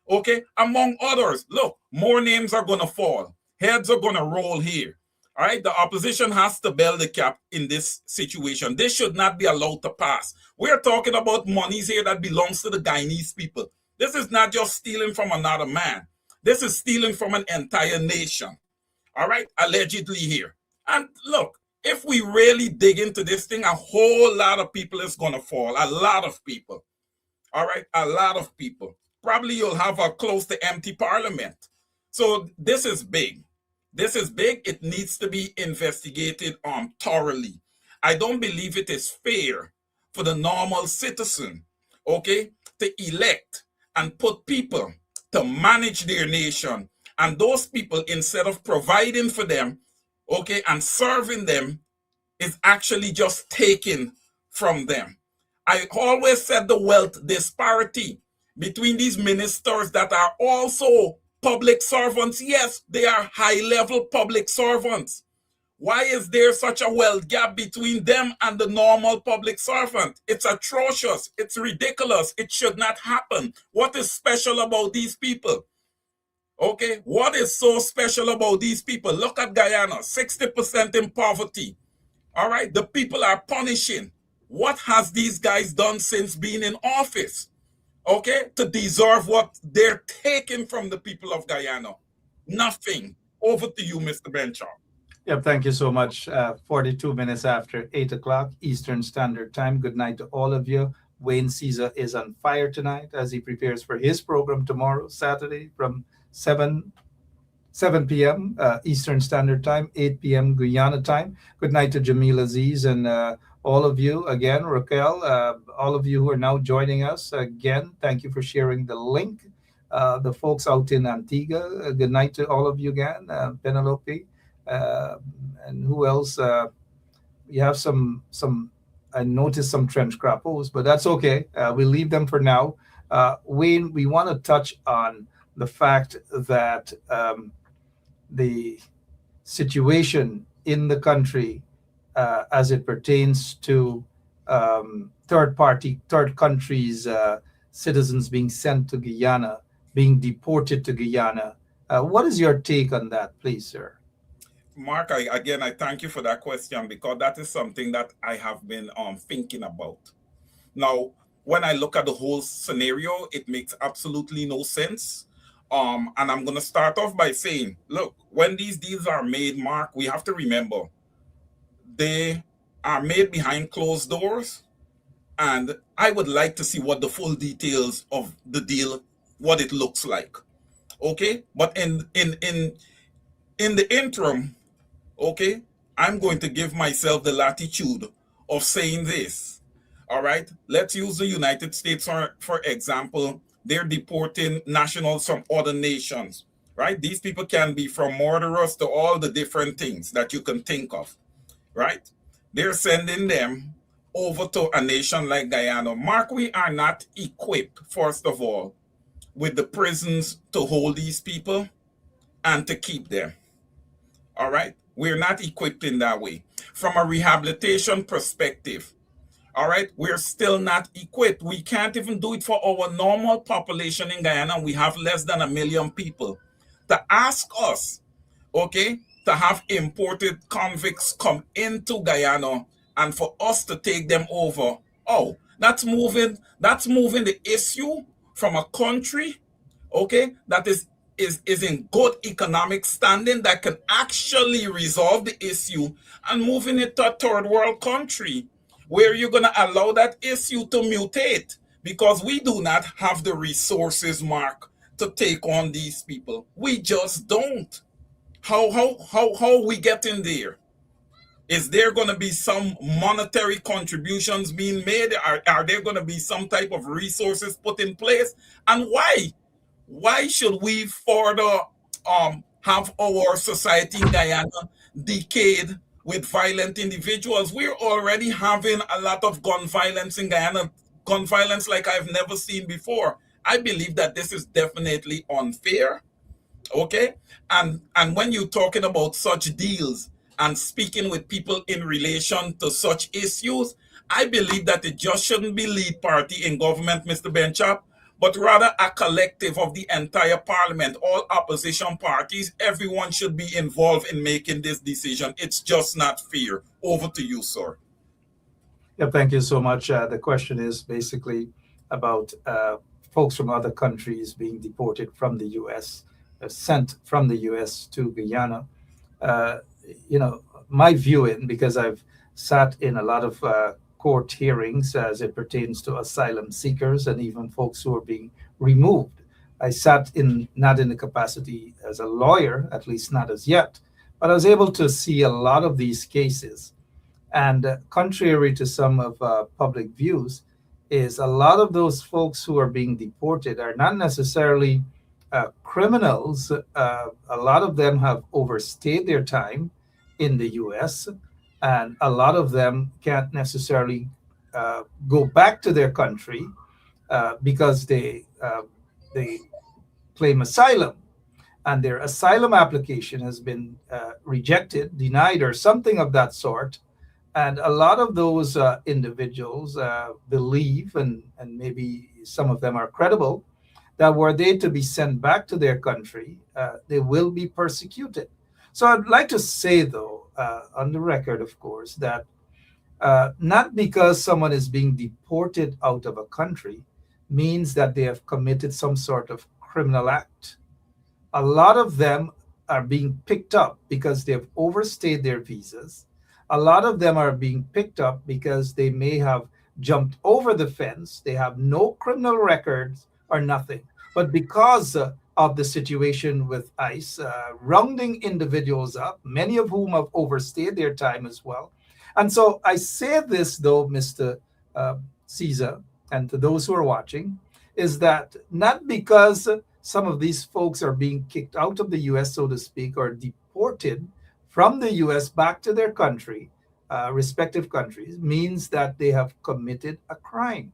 Okay, among others. Look, more names are going to fall. Heads are going to roll here. All right, the opposition has to bail the cap in this situation. This should not be allowed to pass. We're talking about monies here that belongs to the Guyanese people. This is not just stealing from another man. This is stealing from an entire nation. All right, allegedly here. And look, if we really dig into this thing, a whole lot of people is going to fall. A lot of people. All right, a lot of people. Probably you'll have a close to empty parliament. So this is big. This is big. It needs to be investigated thoroughly. I don't believe it is fair for the normal citizen, okay, to elect and put people to manage their nation. And those people, instead of providing for them, okay, and serving them, is actually just taken from them. I always said the wealth disparity between these ministers that are also public servants. Yes, they are high-level public servants. Why is there such a wealth gap between them and the normal public servant? It's atrocious. It's ridiculous. It should not happen. What is special about these people? Okay, what is so special about these people? Look at Guyana, 60% in poverty. All right, the people are punishing. What has these guys done since being in office? Okay, to deserve what they're taking from the people of Guyana? Nothing. Over to you, Mr. Benchop. Yep, thank you so much. 42 minutes after 8 o'clock Eastern Standard Time. Good night to all of you. Wayne Caesar is on fire tonight as he prepares for his program tomorrow, Saturday, from 7 p.m. Eastern Standard Time, 8 p.m. Guyana time. Good night to Jamil Aziz and all of you. Again, Raquel, all of you who are now joining us. Again, thank you for sharing the link. The folks out in Antigua, good night to all of you again. Penelope, and who else? We have some. I noticed some trench crappos, but that's okay. We'll leave them for now. Wayne, we want to touch on the fact that the situation in the country as it pertains to third countries, citizens being sent to Guyana, being deported to Guyana. What is your take on that, please, sir? Mark, I thank you for that question, because that is something that I have been thinking about. Now, when I look at the whole scenario, it makes absolutely no sense. And I'm going to start off by saying, look, when these deals are made, Mark, we have to remember they are made behind closed doors. And I would like to see what the full details of the deal, what it looks like. Okay, but in the interim, okay, I'm going to give myself the latitude of saying this. All right, let's use the United States for example. They're deporting nationals from other nations, right? These people can be from murderers to all the different things that you can think of, right? They're sending them over to a nation like Guyana. Mark, we are not equipped, first of all, with the prisons to hold these people and to keep them. All right? We're not equipped in that way. From a rehabilitation perspective, all right, we're still not equipped. We can't even do it for our normal population in Guyana. We have less than 1 million people. To ask us, okay, to have imported convicts come into Guyana and for us to take them over, oh, that's moving the issue from a country, okay, that is in good economic standing that can actually resolve the issue and moving it to a third world country where you're going to allow that issue to mutate because we do not have the resources, Mark, to take on these people. We just don't. How we get in there? Is there going to be some monetary contributions being made? Are there going to be some type of resources put in place? And why? Why should we further have our society in Guyana decayed with violent individuals? We're already having a lot of gun violence in Guyana, gun violence like I've never seen before. I believe that this is definitely unfair. Okay, and when you're talking about such deals and speaking with people in relation to such issues, I believe that it just shouldn't be lead party in government, Mr. Benchap, but rather a collective of the entire parliament, all opposition parties. Everyone should be involved in making this decision. It's just not fair. Over to you, sir. Yeah, thank you so much. The question is basically about folks from other countries being deported from the U.S., sent from the U.S. to Guyana. Uh, my view in, because I've sat in a lot of court hearings as it pertains to asylum seekers and even folks who are being removed. I sat in, not in the capacity as a lawyer, at least not as yet, but I was able to see a lot of these cases. And contrary to some of public views, is a lot of those folks who are being deported are not necessarily criminals. A lot of them have overstayed their time in the US, and a lot of them can't necessarily go back to their country because they claim asylum, and their asylum application has been rejected, denied, or something of that sort. And a lot of those individuals believe, and maybe some of them are credible, that were they to be sent back to their country, they will be persecuted. So I'd like to say, though, on the record, of course, that not because someone is being deported out of a country means that they have committed some sort of criminal act. A lot of them are being picked up because they've overstayed their visas. A lot of them are being picked up because they may have jumped over the fence. They have no criminal records or nothing. But because of the situation with ICE, rounding individuals up, many of whom have overstayed their time as well. And so I say this, though, Mr. Caesar, and to those who are watching, is that not because some of these folks are being kicked out of the U.S., so to speak, or deported from the U.S. back to their country, respective countries, means that they have committed a crime.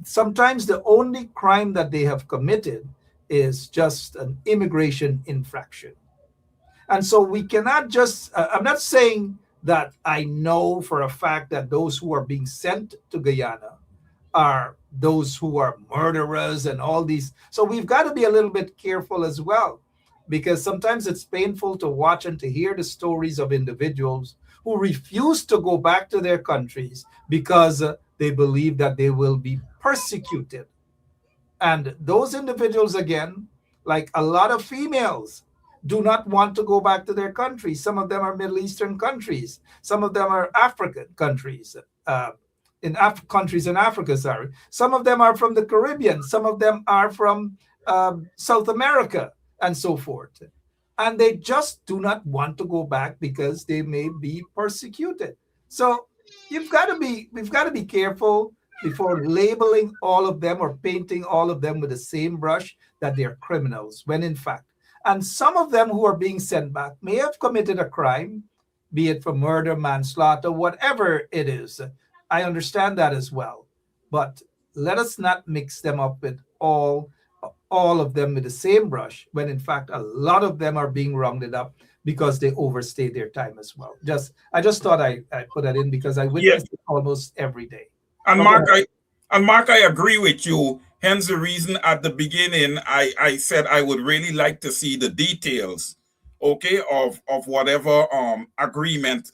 Sometimes the only crime that they have committed is just an immigration infraction. And so we cannot just, I'm not saying that I know for a fact that those who are being sent to Guyana are those who are murderers and all these. So we've got to be a little bit careful as well, because sometimes it's painful to watch and to hear the stories of individuals who refuse to go back to their countries because they believe that they will be persecuted. And those individuals, again, like a lot of females do not want to go back to their countries. Some of them are Middle Eastern countries. Some of them are African countries, countries in Africa, sorry. Some of them are from the Caribbean. Some of them are from South America and so forth. And they just do not want to go back because they may be persecuted. So we've got to be careful before labeling all of them or painting all of them with the same brush that they're criminals, when in fact, and some of them who are being sent back may have committed a crime, be it for murder, manslaughter, whatever it is. I understand that as well. But let us not mix them up with all of them with the same brush, when in fact a lot of them are being rounded up because they overstayed their time as well. I just thought I put that in because I witness it almost every day. And Mark, I agree with you. Hence the reason at the beginning I said I would really like to see the details, okay, of whatever agreement,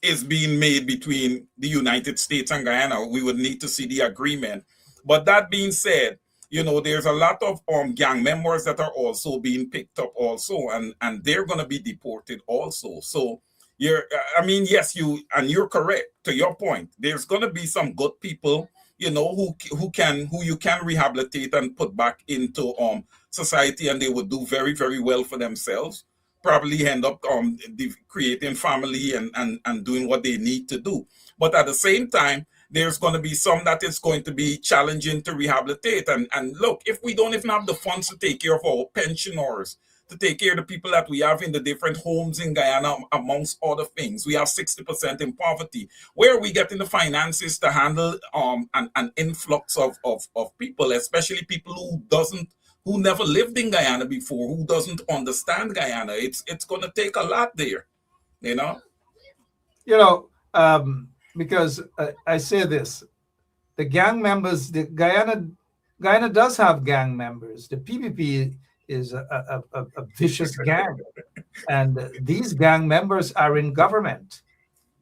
is being made between the United States and Guyana. We would need to see the agreement. But that being said, there's a lot of gang members that are also being picked up also, and they're going to be deported also. So yes, you're correct to your point. There's going to be some good people, who you can rehabilitate and put back into society, and they would do very, very well for themselves. Probably end up creating family and doing what they need to do. But at the same time, there's going to be some that it's going to be challenging to rehabilitate. And look, if we don't even have the funds to take care of our pensioners, to take care of the people that we have in the different homes in Guyana, amongst other things, we have 60% in poverty. Where are we getting the finances to handle an influx of people, especially people who never lived in Guyana before, who doesn't understand Guyana? It's going to take a lot there, because I say this, the gang members, the Guyana does have gang members. The PPP is a vicious gang, and these gang members are in government.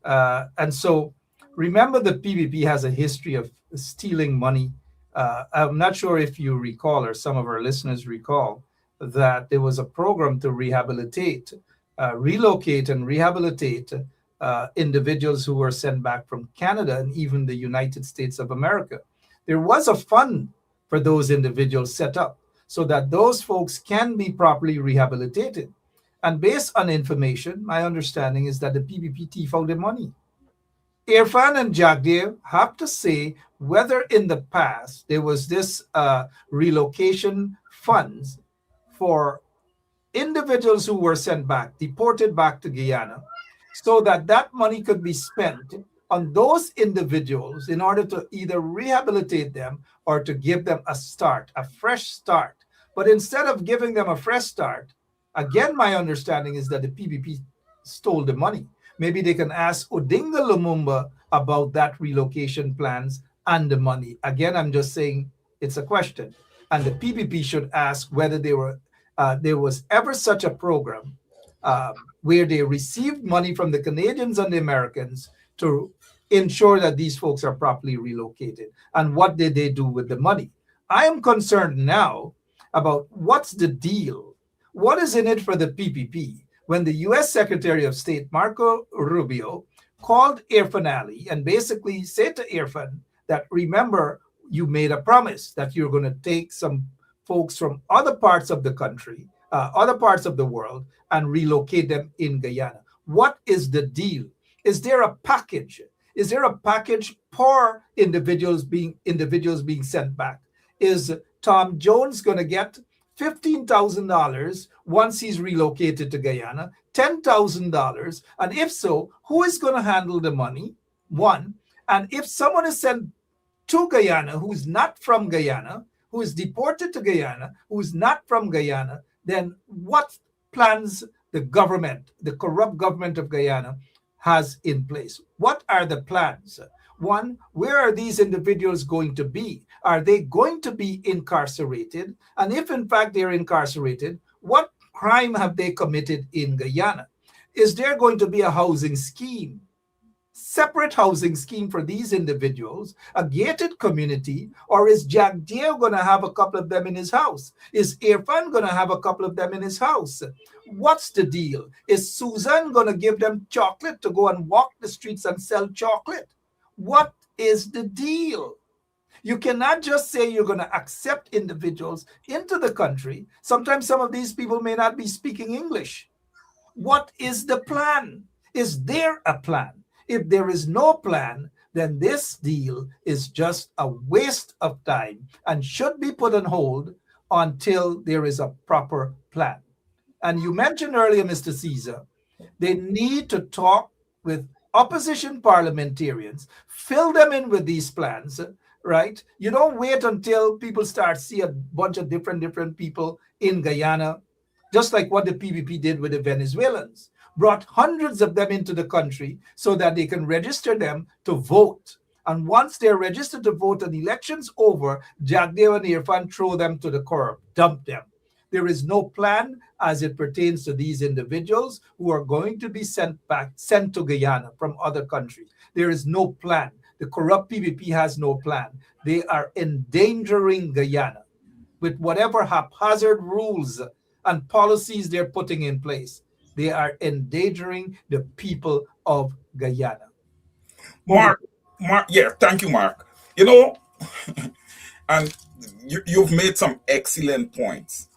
And so remember, the PPP has a history of stealing money. I'm not sure if you recall, or some of our listeners recall, that there was a program to relocate and rehabilitate individuals who were sent back from Canada and even the United States of America. There was a fund for those individuals set up so that those folks can be properly rehabilitated. And based on information, my understanding is that the PPP found the money. Irfan and Jagdev have to say whether in the past there was this relocation funds for individuals who were sent back, deported back to Guyana, so that that money could be spent on those individuals in order to either rehabilitate them or to give them a fresh start. But instead of giving them a fresh start, again, my understanding is that the PPP stole the money. Maybe they can ask Odinga Lumumba about that relocation plans and the money. Again, I'm just saying it's a question. And the PPP should ask whether there was ever such a program where they received money from the Canadians and the Americans to ensure that these folks are properly relocated. And what did they do with the money? I am concerned now about what's the deal. What is in it for the PPP? When the U.S. Secretary of State, Marco Rubio, called Irfan Ali and basically said to Irfan that, remember, you made a promise that you're going to take some folks from other parts of the country, other parts of the world, and relocate them in Guyana. What is the deal? Is there a package? Is there a package for individuals being sent back? Is Tom Jones going to get $15,000 once he's relocated to Guyana, $10,000? And if so, who is going to handle the money? One. And if someone is sent to Guyana who's not from Guyana, who is deported to Guyana, who is not from Guyana, then what plans the government, the corrupt government of Guyana, has in place? What are the plans? One, where are these individuals going to be? Are they going to be incarcerated? And if in fact they're incarcerated, what crime have they committed in Guyana? Is there going to be a housing scheme separate housing scheme for these individuals, a gated community, or is Jack Deere going to have a couple of them in his house? Is Irfan going to have a couple of them in his house? What's the deal? Is Susan going to give them chocolate to go and walk the streets and sell chocolate? What is the deal? You cannot just say you're going to accept individuals into the country. Sometimes some of these people may not be speaking English. What is the plan? Is there a plan? If there is no plan, then this deal is just a waste of time and should be put on hold until there is a proper plan. And you mentioned earlier, Mr. Caesar, they need to talk with opposition parliamentarians, fill them in with these plans, right? You don't wait until people start see a bunch of different people in Guyana, just like what the PPP did with the Venezuelans, brought hundreds of them into the country so that they can register them to vote. And once they're registered to vote and the election's over, Jagdev and Irfan throw them to the curb, dump them. There is no plan as it pertains to these individuals who are going to be sent to Guyana from other countries. There is no plan. The corrupt PPP has no plan. They are endangering Guyana with whatever haphazard rules and policies they're putting in place. They are endangering the people of Guyana. Mark, yeah, thank you, Mark. You know, and you've made some excellent points.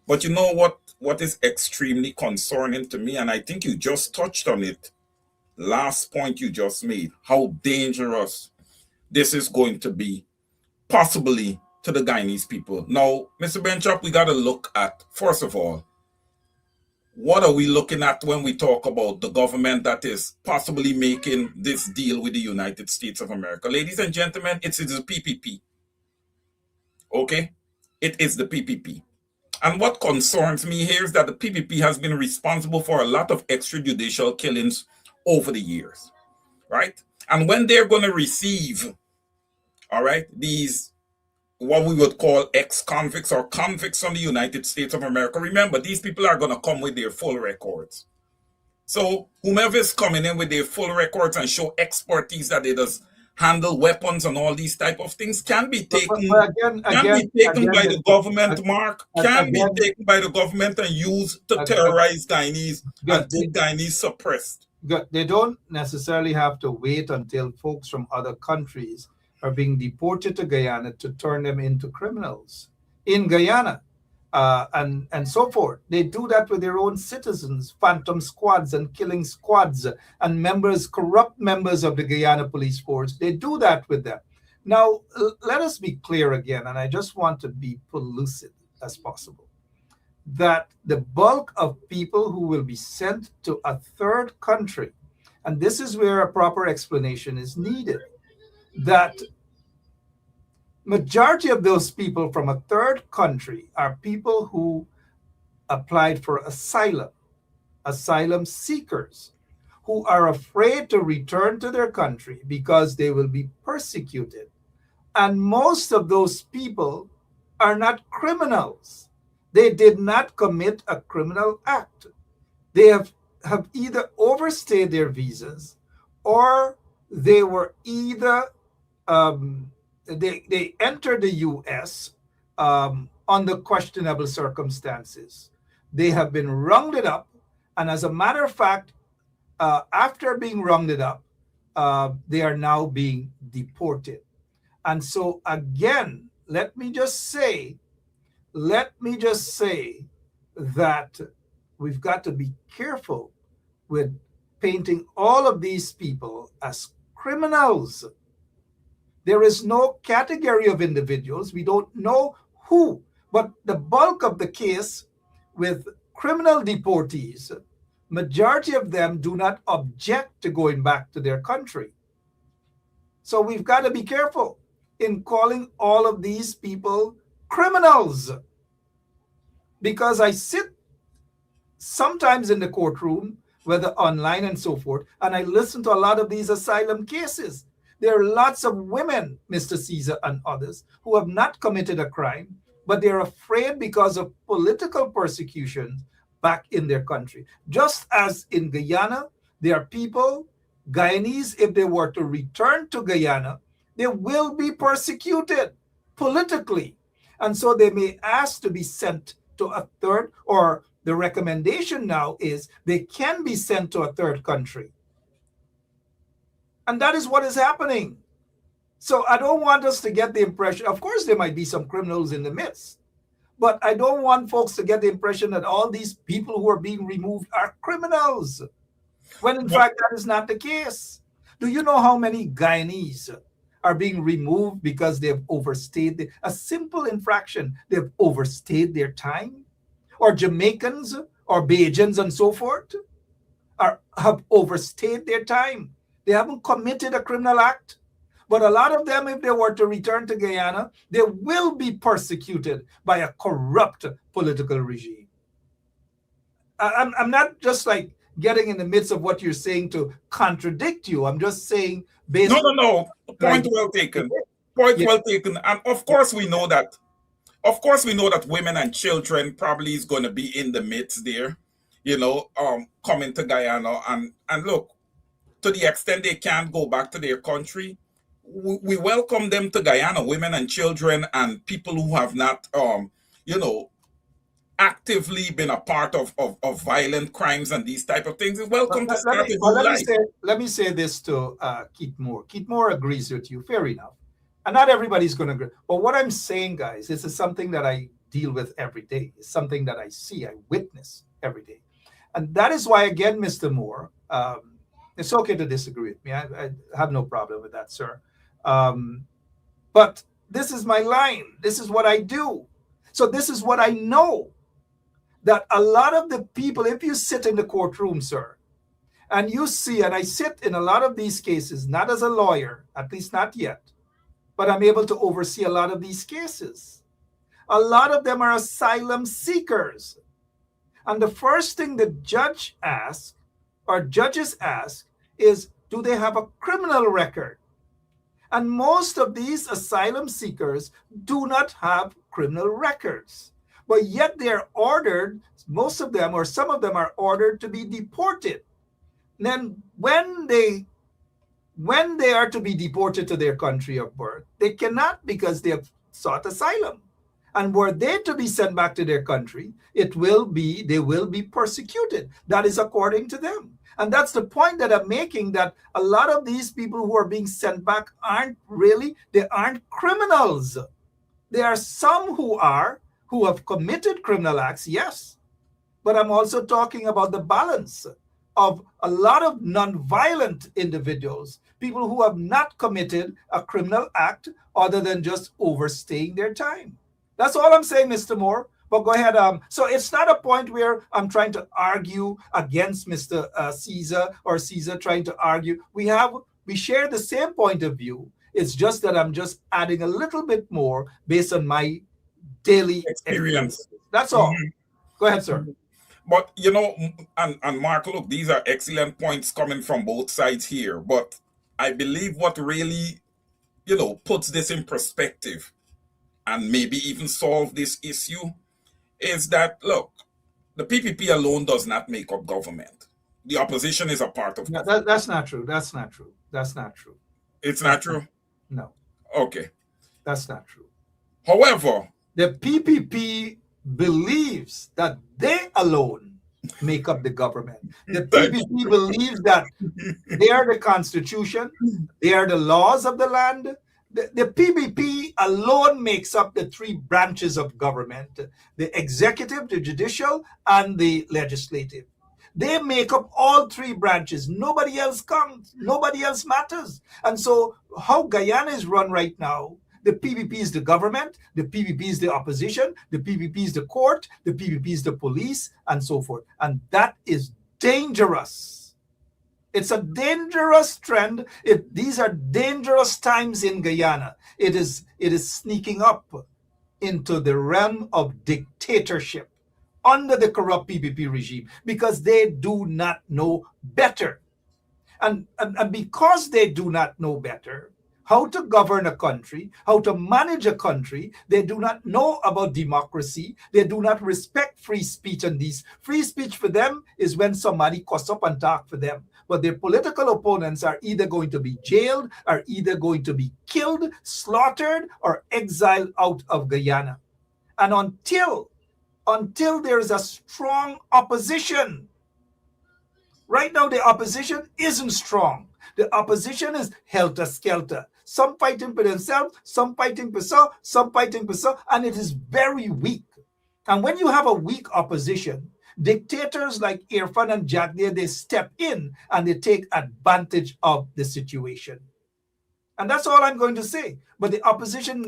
But you know what is extremely concerning to me, and I think you just touched on it, last point you just made, how dangerous this is going to be, possibly to the Guyanese people. Now, Mr. Benchop, we got to look at, first of all, what are we looking at when we talk about the government that is possibly making this deal with the United States of America? Ladies and gentlemen, it's the PPP. Okay? It is the PPP. And what concerns me here is that the PPP has been responsible for a lot of extrajudicial killings over the years, right? And when they're going to receive, all right, these, what we would call ex-convicts or convicts from the United States of America, remember, these people are going to come with their full records. So whomever is coming in with their full records and show expertise that they does handle weapons and all these type of things can be taken by the government, Mark, can be taken by the government and used to terrorize Guyanese and keep Guyanese suppressed. They don't necessarily have to wait until folks from other countries are being deported to Guyana to turn them into criminals in Guyana and so forth. They do that with their own citizens, phantom squads and killing squads and corrupt members of the Guyana police force. They do that with them. Now, let us be clear again, and I just want to be lucid as possible, that the bulk of people who will be sent to a third country, and this is where a proper explanation is needed, that majority of those people from a third country are people who applied for asylum seekers, who are afraid to return to their country because they will be persecuted. And most of those people are not criminals. They did not commit a criminal act. They have either overstayed their visas, or they were either they entered the U.S. Under questionable circumstances. They have been rounded up, and as a matter of fact, after being rounded up, they are now being deported. And so again, let me just say that we've got to be careful with painting all of these people as criminals. There is no category of individuals. We don't know who, but the bulk of the case with criminal deportees, majority of them do not object to going back to their country. So we've got to be careful in calling all of these people criminals, because I sit sometimes in the courtroom, whether online and so forth, and I listen to a lot of these asylum cases. There are lots of women, Mr. Caesar and others, who have not committed a crime, but they're afraid because of political persecution back in their country. Just as in Guyana, there are people Guyanese, if they were to return to Guyana, they will be persecuted politically. And so they may ask to be sent to a third, or the recommendation now is they can be sent to a third country. And that is what is happening. So I don't want us to get the impression, of course, there might be some criminals in the midst, but I don't want folks to get the impression that all these people who are being removed are criminals, when in fact that is not the case. Do you know how many Guyanese are being removed because they've overstayed a simple infraction? They've overstayed their time. Or Jamaicans or Bajans and so forth have overstayed their time. They haven't committed a criminal act. But a lot of them, if they were to return to Guyana, they will be persecuted by a corrupt political regime. I'm not just like getting in the midst of what you're saying to contradict you. I'm just saying basically. No. Point well taken. Point well taken. And of course we know that. Of course we know that women and children probably is going to be in the midst there, coming to Guyana. And look, to the extent they can't go back to their country, we welcome them to Guyana, women and children and people who have not, actively been a part of violent crimes and these type of things. Is welcome to start a new life. Let me say this to Keith Moore. Keith Moore agrees with you, fair enough. And not everybody's going to agree. But what I'm saying, guys, this is something that I deal with every day. It's something that I see, I witness every day. And that is why, again, Mr. Moore, it's okay to disagree with me. I have no problem with that, sir. But this is my line. This is what I do. So this is what I know. That a lot of the people, if you sit in the courtroom, sir, and you see, and I sit in a lot of these cases, not as a lawyer, at least not yet, but I'm able to oversee a lot of these cases. A lot of them are asylum seekers. And the first thing the judge asks, or judges ask, is, do they have a criminal record? And most of these asylum seekers do not have criminal records. But yet they're ordered, most of them or some of them are ordered to be deported. And then when they are to be deported to their country of birth, they cannot because they have sought asylum. And were they to be sent back to their country, they will be persecuted. That is according to them. And that's the point that I'm making, that a lot of these people who are being sent back aren't criminals. There are some who have committed criminal acts, yes. But I'm also talking about the balance of a lot of non-violent individuals, people who have not committed a criminal act other than just overstaying their time. That's all I'm saying, Mr. Moore. But go ahead. So it's not a point where I'm trying to argue against Mr. Caesar or Caesar trying to argue. We share the same point of view. It's just that I'm just adding a little bit more based on my daily experience. That's all. Mm-hmm. Go ahead, sir. But, and Mark, look, these are excellent points coming from both sides here. But I believe what really, puts this in perspective and maybe even solve this issue is that, look, the PPP alone does not make up government. The opposition is a part of government. That's not true. That's not true. It's not true? No. Okay. That's not true. However, the PPP believes that they alone make up the government. The PPP believes that they are the constitution, they are the laws of the land. The PPP alone makes up the three branches of government: the executive, the judicial, and the legislative. They make up all three branches. Nobody else counts. Nobody else matters. And so how Guyana is run right now, the PPP is the government, the PPP is the opposition, the PPP is the court, the PPP is the police, and so forth. And that is dangerous. It's a dangerous trend. These are dangerous times in Guyana. It is sneaking up into the realm of dictatorship under the corrupt PPP regime because they do not know better. And because they do not know better, how to govern a country, how to manage a country. They do not know about democracy. They do not respect free speech. And these free speech for them is when somebody cuss up and talk for them. But their political opponents are either going to be jailed, are either going to be killed, slaughtered, or exiled out of Guyana. And until there is a strong opposition, right now the opposition isn't strong. The opposition is helter-skelter. Some fighting for themselves, some fighting for some fighting for so, and it is very weak. And when you have a weak opposition, dictators like Irfan and Jack there, they step in and they take advantage of the situation. And that's all I'm going to say. But the opposition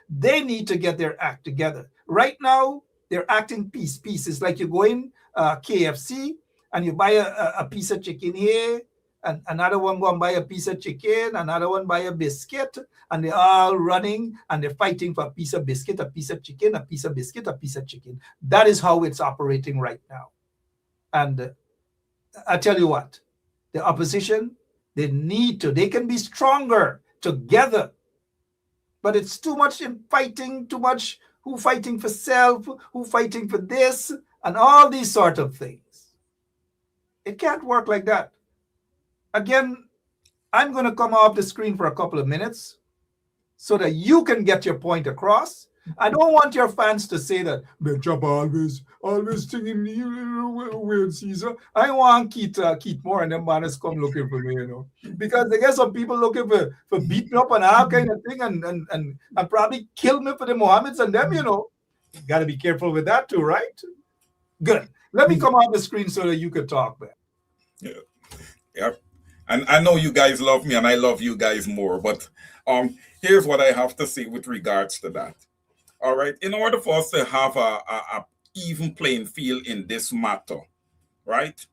they need to get their act together. Right now, they're acting piece. It's like you go in KFC and you buy a piece of chicken here, and another one go and buy a piece of chicken, another one buy a biscuit, and they're all running and they're fighting for a piece of biscuit, a piece of chicken, a piece of biscuit, a piece of chicken. That is how it's operating right now. And I tell you what, the opposition, they can be stronger together. But it's too much in fighting, too much who fighting for self, who fighting for this, and all these sort of things. It can't work like that. Again, I'm going to come off the screen for a couple of minutes so that you can get your point across. I don't want your fans to say that Benchop always thinking weird Caesar. I want Keith more and them manners come looking for me, because they get some people looking for beating up and all kind of thing and probably kill me for the Mohammeds and them, Got to be careful with that too, right? Good. Let me come off the screen so that you can talk, man. Yeah. And I know you guys love me and I love you guys more, but here's what I have to say with regards to that. All right. In order for us to have a even playing field in this matter, right,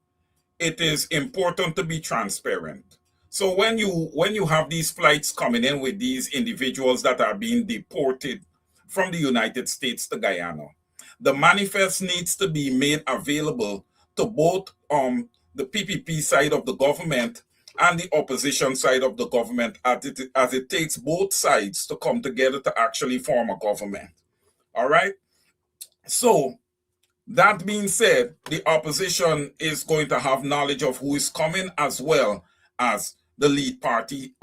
it is important to be transparent. So when you have these flights coming in with these individuals that are being deported from the United States to Guyana, the manifest needs to be made available to both the PPP side of the government and the opposition side of the government, as it takes both sides to come together to actually form a government. All right? So, that being said, the opposition is going to have knowledge of who is coming as well as the lead party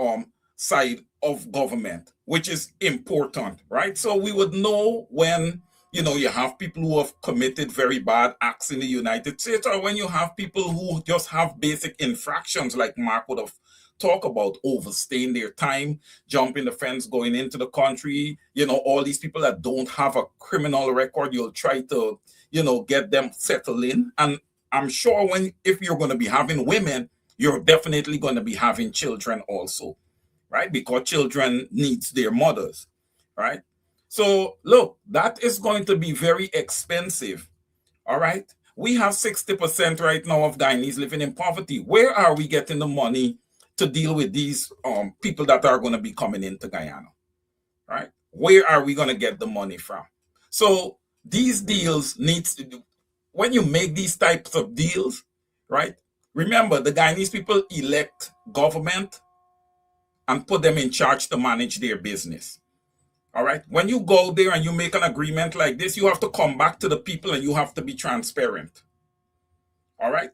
side of government, which is important, right? So we would know when you have people who have committed very bad acts in the United States, or when you have people who just have basic infractions like Mark would have talked about, overstaying their time, jumping the fence, going into the country, all these people that don't have a criminal record, you'll try to, get them settled in. And I'm sure if you're going to be having women, you're definitely going to be having children also, right? Because children needs their mothers, right? So look, that is going to be very expensive. All right. We have 60% right now of Guyanese living in poverty. Where are we getting the money to deal with these people that are going to be coming into Guyana? Right. Where are we going to get the money from? So these deals when you make these types of deals, right? Remember, the Guyanese people elect government and put them in charge to manage their business. All right. When you go there and you make an agreement like this, you have to come back to the people and you have to be transparent. All right.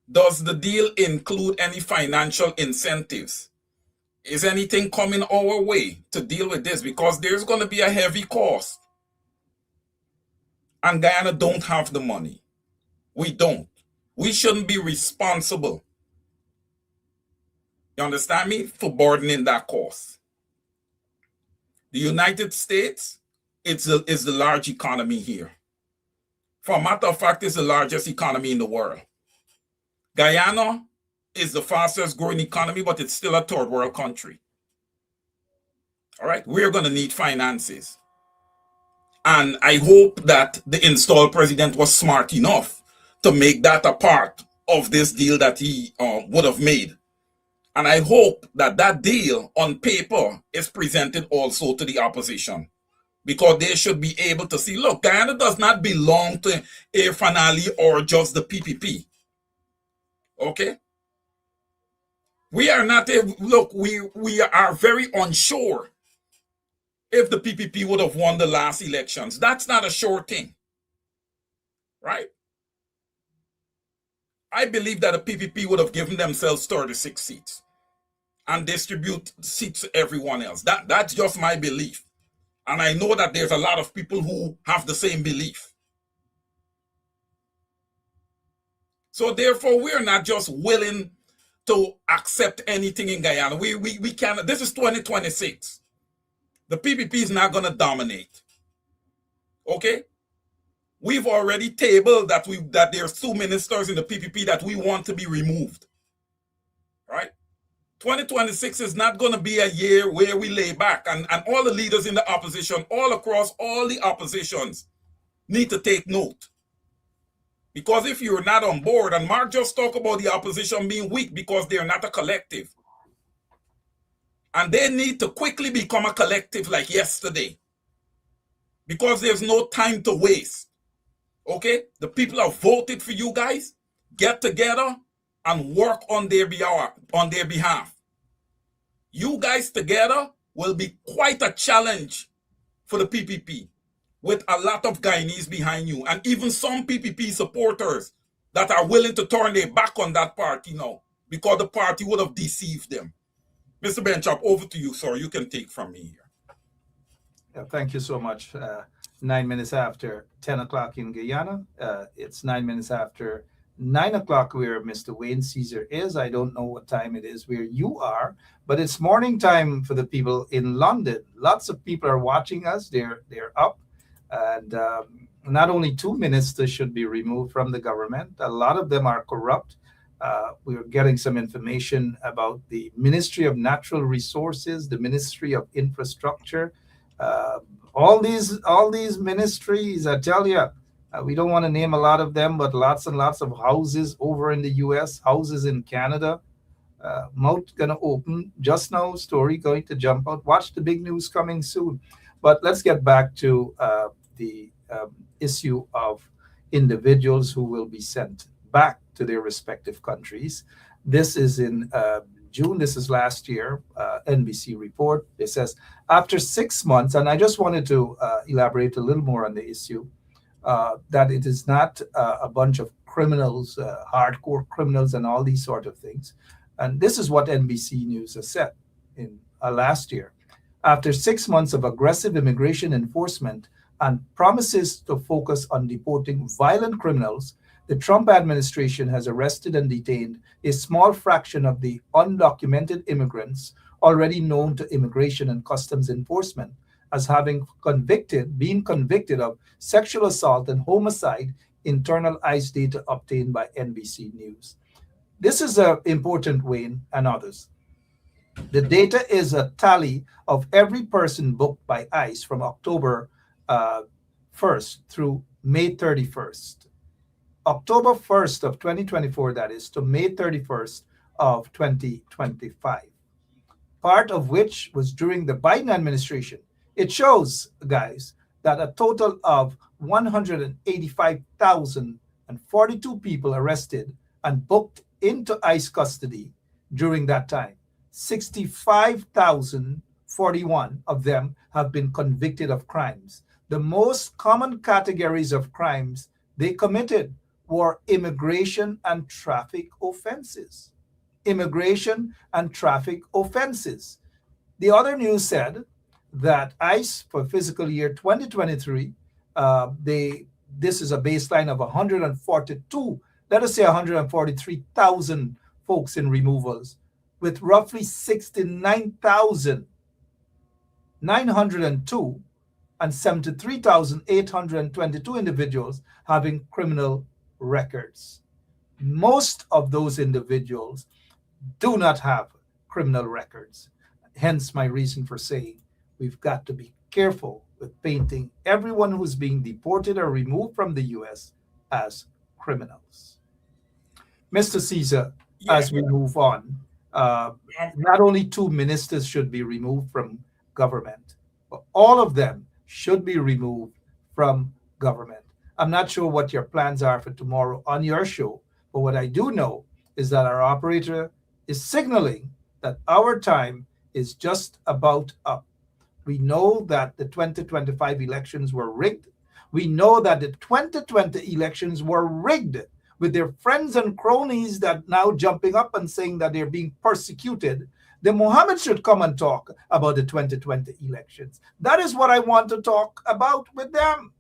Does the deal include any financial incentives? Is anything coming our way to deal with this? Because there's going to be a heavy cost. And Guyana don't have the money. We don't. We shouldn't be responsible. You understand me? For burdening that cost. The United States is the large economy here. For a matter of fact, it's the largest economy in the world. Guyana is the fastest growing economy, but it's still a third world country. All right, we're going to need finances. And I hope that the installed president was smart enough to make that a part of this deal that he would have made. And I hope that that deal on paper is presented also to the opposition, because they should be able to see, look, Guyana does not belong to Irfan Ali or just the PPP. Okay? We are not look, we are very unsure if the PPP would have won the last elections. That's not a sure thing, right? I believe that the PPP would have given themselves 36 seats and distribute seats to everyone else. That's just my belief. And I know that there's a lot of people who have the same belief. So therefore, we're not just willing to accept anything in Guyana. We cannot. This is 2026. The PPP is not going to dominate. Okay? We've already tabled that there's 2 ministers in the PPP that we want to be removed. Right? 2026 is not going to be a year where we lay back, and all the leaders in the opposition, all across all the oppositions, need to take note. Because if you're not on board, and Mark just talked about the opposition being weak because they're not a collective. And they need to quickly become a collective like yesterday. Because there's no time to waste. Okay? The people have voted for you guys. Get together and work on their behalf. You guys together will be quite a challenge for the PPP, with a lot of Guyanese behind you, and even some PPP supporters that are willing to turn their back on that party now because the party would have deceived them. Mr. Benchop, over to you, sir. You can take from me here. Yeah, thank you so much. 9 minutes after 10 o'clock in Guyana. It's 9 minutes after 9 o'clock where Mr. Wayne Caesar is. I don't know what time it is where you are, but it's morning time for the people in London. Lots of people are watching us. They're up. And not only 2 ministers should be removed from the government, a lot of them are corrupt. We're getting some information about the Ministry of Natural Resources, the Ministry of Infrastructure, all these ministries. I tell you, we don't want to name a lot of them, but lots and lots of houses over in the U.S., houses in Canada. Mouth gonna open just now. Story going to jump out. Watch the big news coming soon. But let's get back to the issue of individuals who will be sent back to their respective countries. This is in June. This is last year, NBC report. It says, after 6 months, and I just wanted to elaborate a little more on the issue, that it is not a bunch of criminals, hardcore criminals and all these sort of things. And this is what NBC News has said in last year. After 6 months of aggressive immigration enforcement and promises to focus on deporting violent criminals, the Trump administration has arrested and detained a small fraction of the undocumented immigrants already known to Immigration and Customs Enforcement as having been convicted of sexual assault and homicide, internal ICE data obtained by NBC News. This is important, Wayne and others. The data is a tally of every person booked by ICE from October 1st through May 31st. October 1st of 2024, that is, to May 31st of 2025. Part of which was during the Biden administration. It shows, guys, that a total of 185,042 people arrested and booked into ICE custody during that time. 65,041 of them have been convicted of crimes. The most common categories of crimes they committed were immigration and traffic offenses. Immigration and traffic offenses. The other news said that ICE for fiscal year 2023, this is a baseline of 142, let us say 143,000 folks in removals, with roughly 69,902 and 73,822 individuals having criminal records. Most of those individuals do not have criminal records. Hence my reason for saying we've got to be careful with painting everyone who's being deported or removed from the U.S. as criminals. Mr. Caesar, as we move on, not only 2 ministers should be removed from government, but all of them should be removed from government. I'm not sure what your plans are for tomorrow on your show, but what I do know is that our operator is signaling that our time is just about up. We know that the 2025 elections were rigged. We know that the 2020 elections were rigged with their friends and cronies that now jumping up and saying that they're being persecuted. Then Mohammed should come and talk about the 2020 elections. That is what I want to talk about with them.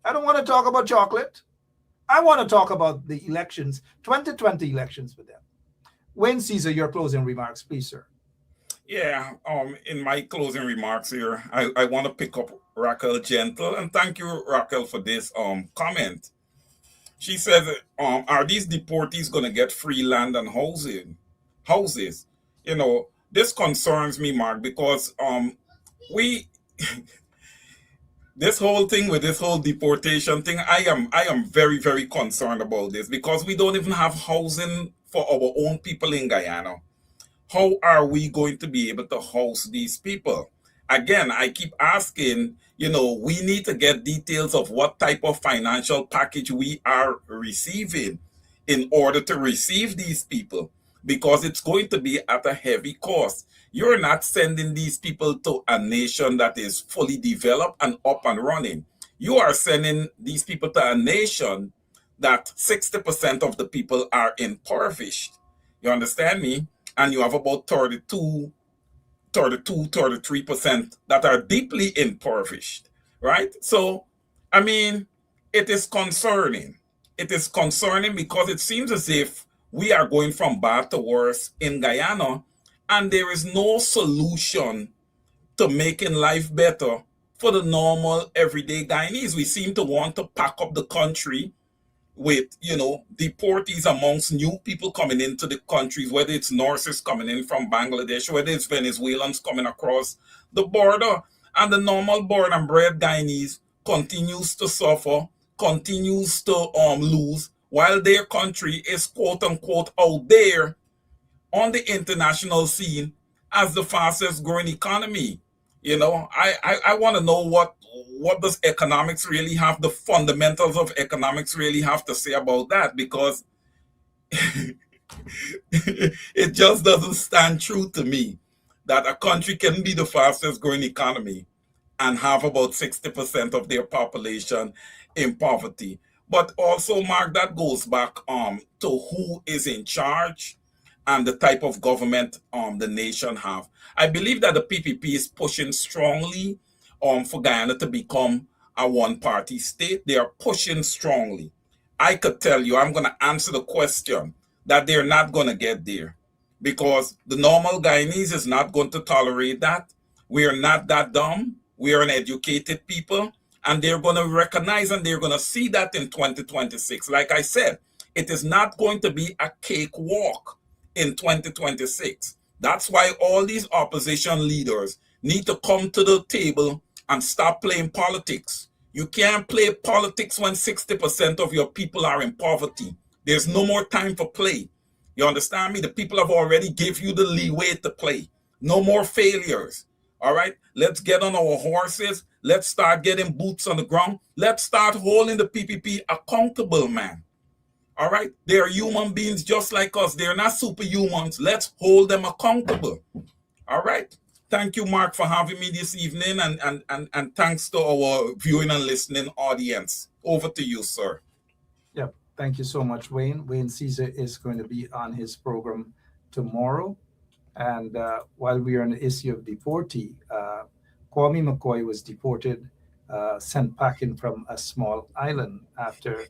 I don't want to talk about chocolate. I want to talk about the elections, 2020 elections with them. Wayne Caesar, your closing remarks, please, sir. Yeah, in my closing remarks here, I want to pick up Raquel Gentle, and thank you, Raquel, for this comment. She says, are these deportees going to get free land and houses? You know, this concerns me, Mark, because we this whole thing with this whole deportation thing, I am very, very concerned about this because we don't even have housing for our own people in Guyana. How are we going to be able to house these people? Again, I keep asking, we need to get details of what type of financial package we are receiving in order to receive these people, because it's going to be at a heavy cost. You're not sending these people to a nation that is fully developed and up and running. You are sending these people to a nation that 60% of the people are impoverished. You understand me? And you have about 33% that are deeply impoverished, right? So, I mean, it is concerning. It is concerning because it seems as if we are going from bad to worse in Guyana, and there is no solution to making life better for the normal, everyday Guyanese. We seem to want to pack up the country with, deportees amongst new people coming into the countries, whether it's nurses coming in from Bangladesh, whether it's Venezuelans coming across the border. And the normal born and bred Guyanese continues to suffer, continues to lose, while their country is quote unquote out there on the international scene as the fastest growing economy. I want to know what does economics really have, the fundamentals of economics really have to say about that, because it just doesn't stand true to me that a country can be the fastest growing economy and have about 60% of their population in poverty. But also, Mark, that goes back to who is in charge and the type of government the nation have. I believe that the PPP is pushing strongly for Guyana to become a one-party state. They are pushing strongly. I could tell you, I'm going to answer the question that they're not going to get there, because the normal Guyanese is not going to tolerate that. We are not that dumb. We are an educated people, and they're going to recognize and they're going to see that in 2026. Like I said, it is not going to be a cakewalk in 2026. That's why all these opposition leaders need to come to the table and stop playing politics. You can't play politics when 60% of your people are in poverty. There's no more time for play. You understand me? The people have already give you the leeway to play. No more failures. All right? Let's get on our horses. Let's start getting boots on the ground. Let's start holding the PPP accountable, man. All right? They are human beings just like us. They're not superhumans. Let's hold them accountable. All right? Thank you, Mark, for having me this evening, and thanks to our viewing and listening audience. Over to you, sir. Yep. Thank you so much, Wayne. Wayne Caesar is going to be on his program tomorrow. And while we are on the issue of deportee, Kwame McCoy was deported, sent packing from a small island after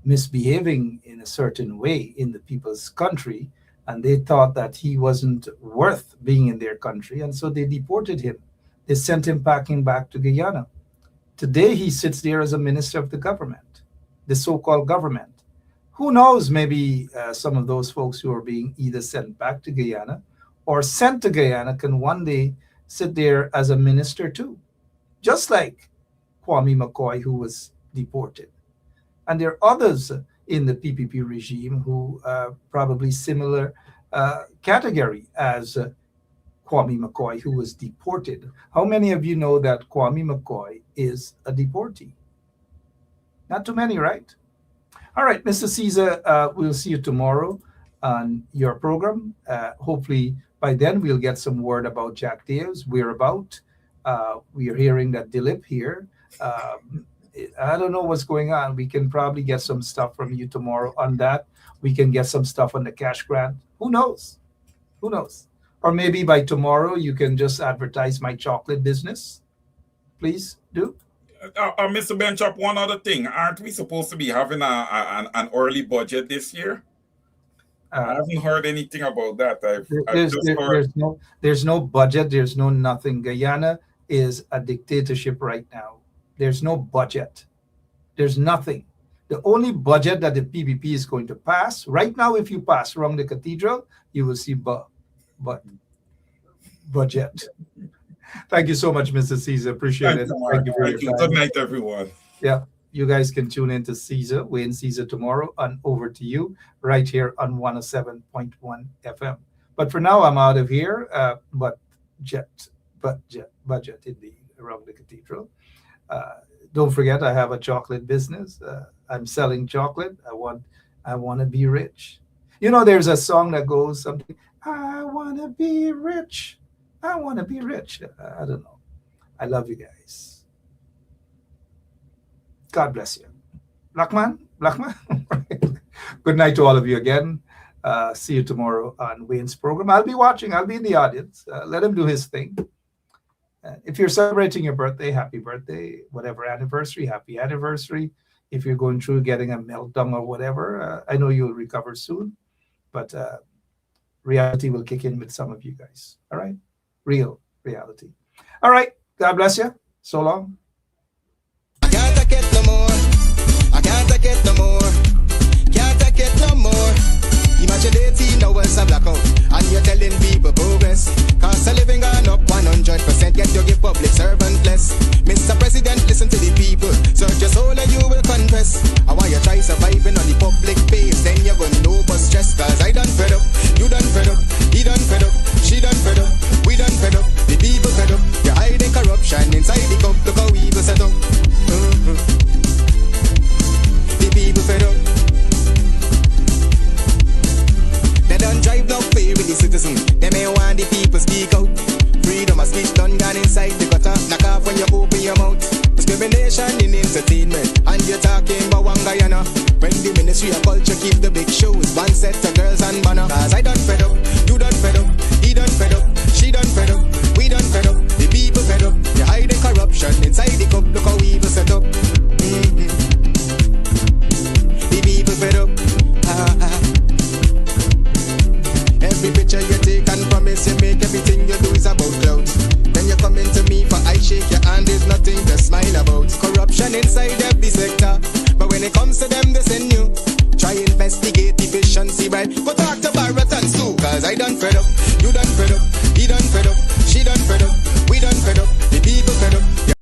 misbehaving in a certain way in the people's country, and they thought that he wasn't worth being in their country, and so they deported him. They sent him packing back to Guyana. Today he sits there as a minister of the government, the so-called government. Who knows, maybe some of those folks who are being either sent back to Guyana or sent to Guyana can one day sit there as a minister too, just like Kwame McCoy, who was deported. And there are others in the PPP regime who probably similar category as Kwame McCoy, who was deported. How many of you know that Kwame McCoy is a deportee? Not too many, right? All right, Mr. Caesar, we'll see you tomorrow. on your program. Hopefully, by then we'll get some word about Jack Dave's whereabout. We are hearing that Dilip here. I don't know what's going on. We can probably get some stuff from you tomorrow on that. We can get some stuff on the cash grant. Who knows? Who knows? Or maybe by tomorrow you can just advertise my chocolate business. Please do. Mr. Benchop, one other thing. Aren't we supposed to be having an early budget this year? I haven't heard anything about that. There's no budget. There's no nothing. Guyana is a dictatorship right now. There's no budget. There's nothing. The only budget that the PPP is going to pass right now, if you pass around the cathedral, you will see budget. Thank you so much, Mr. Caesar. Appreciate it. Thank you for your time. Good night, everyone. Yeah, you guys can tune in to Caesar, Wayne Caesar tomorrow, and over to you right here on 107.1 FM. But for now, I'm out of here. Budget indeed around the cathedral. Don't forget, I have a chocolate business. I'm selling chocolate. I want to be rich. You know, there's a song that goes something. I want to be rich. I want to be rich. I don't know. I love you guys. God bless you. Blackman? Good night to all of you again. See you tomorrow on Wayne's program. I'll be watching. I'll be in the audience. Let him do his thing. If you're celebrating your birthday, happy birthday. Whatever anniversary, happy anniversary. If you're going through getting a meltdown or whatever, I know you'll recover soon. But reality will kick in with some of you guys. All right? Real reality. All right. God bless you. So long. I can't take it no more. I can't take it no more. Can't take it no more. Imagine 18 hours of blackout and you're telling people progress. Cost of living gone up 100%, yet you give public servant less. Mr. President, listen to the people. Search your soul and you will confess. I want you try surviving on the public face, then you're gonna know but stress. Cause I done fed up, you done fed up, he done fed up, she done fed up, we done fed up, the people fed up. You're hiding corruption inside the cup, look how evil set up. The people fed up. They don't drive no fair with the citizen. They may want the people speak out. Freedom of speech done gone inside the gutter. Knock off when you open your mouth. Discrimination in entertainment. And you're talking about one Guyana. When the Ministry of Culture keep the big shows, one set of girls and banner. Cause I done fed up, you done fed up, he done fed up, she done fed up, we done fed up, the people fed up. You're hiding corruption inside the cup, look how evil set up. The people fed up. Every picture you take and promise you make, everything you do is about clout. Then you come into me for I shake your hand, there's nothing to smile about. Corruption inside every sector, but when it comes to them they send you. Try investigate efficiency, right? Go talk to Barrett and Sue. Cause I done fed up, you done fed up, he done fed up, she done fed up, we done fed up, the people fed up.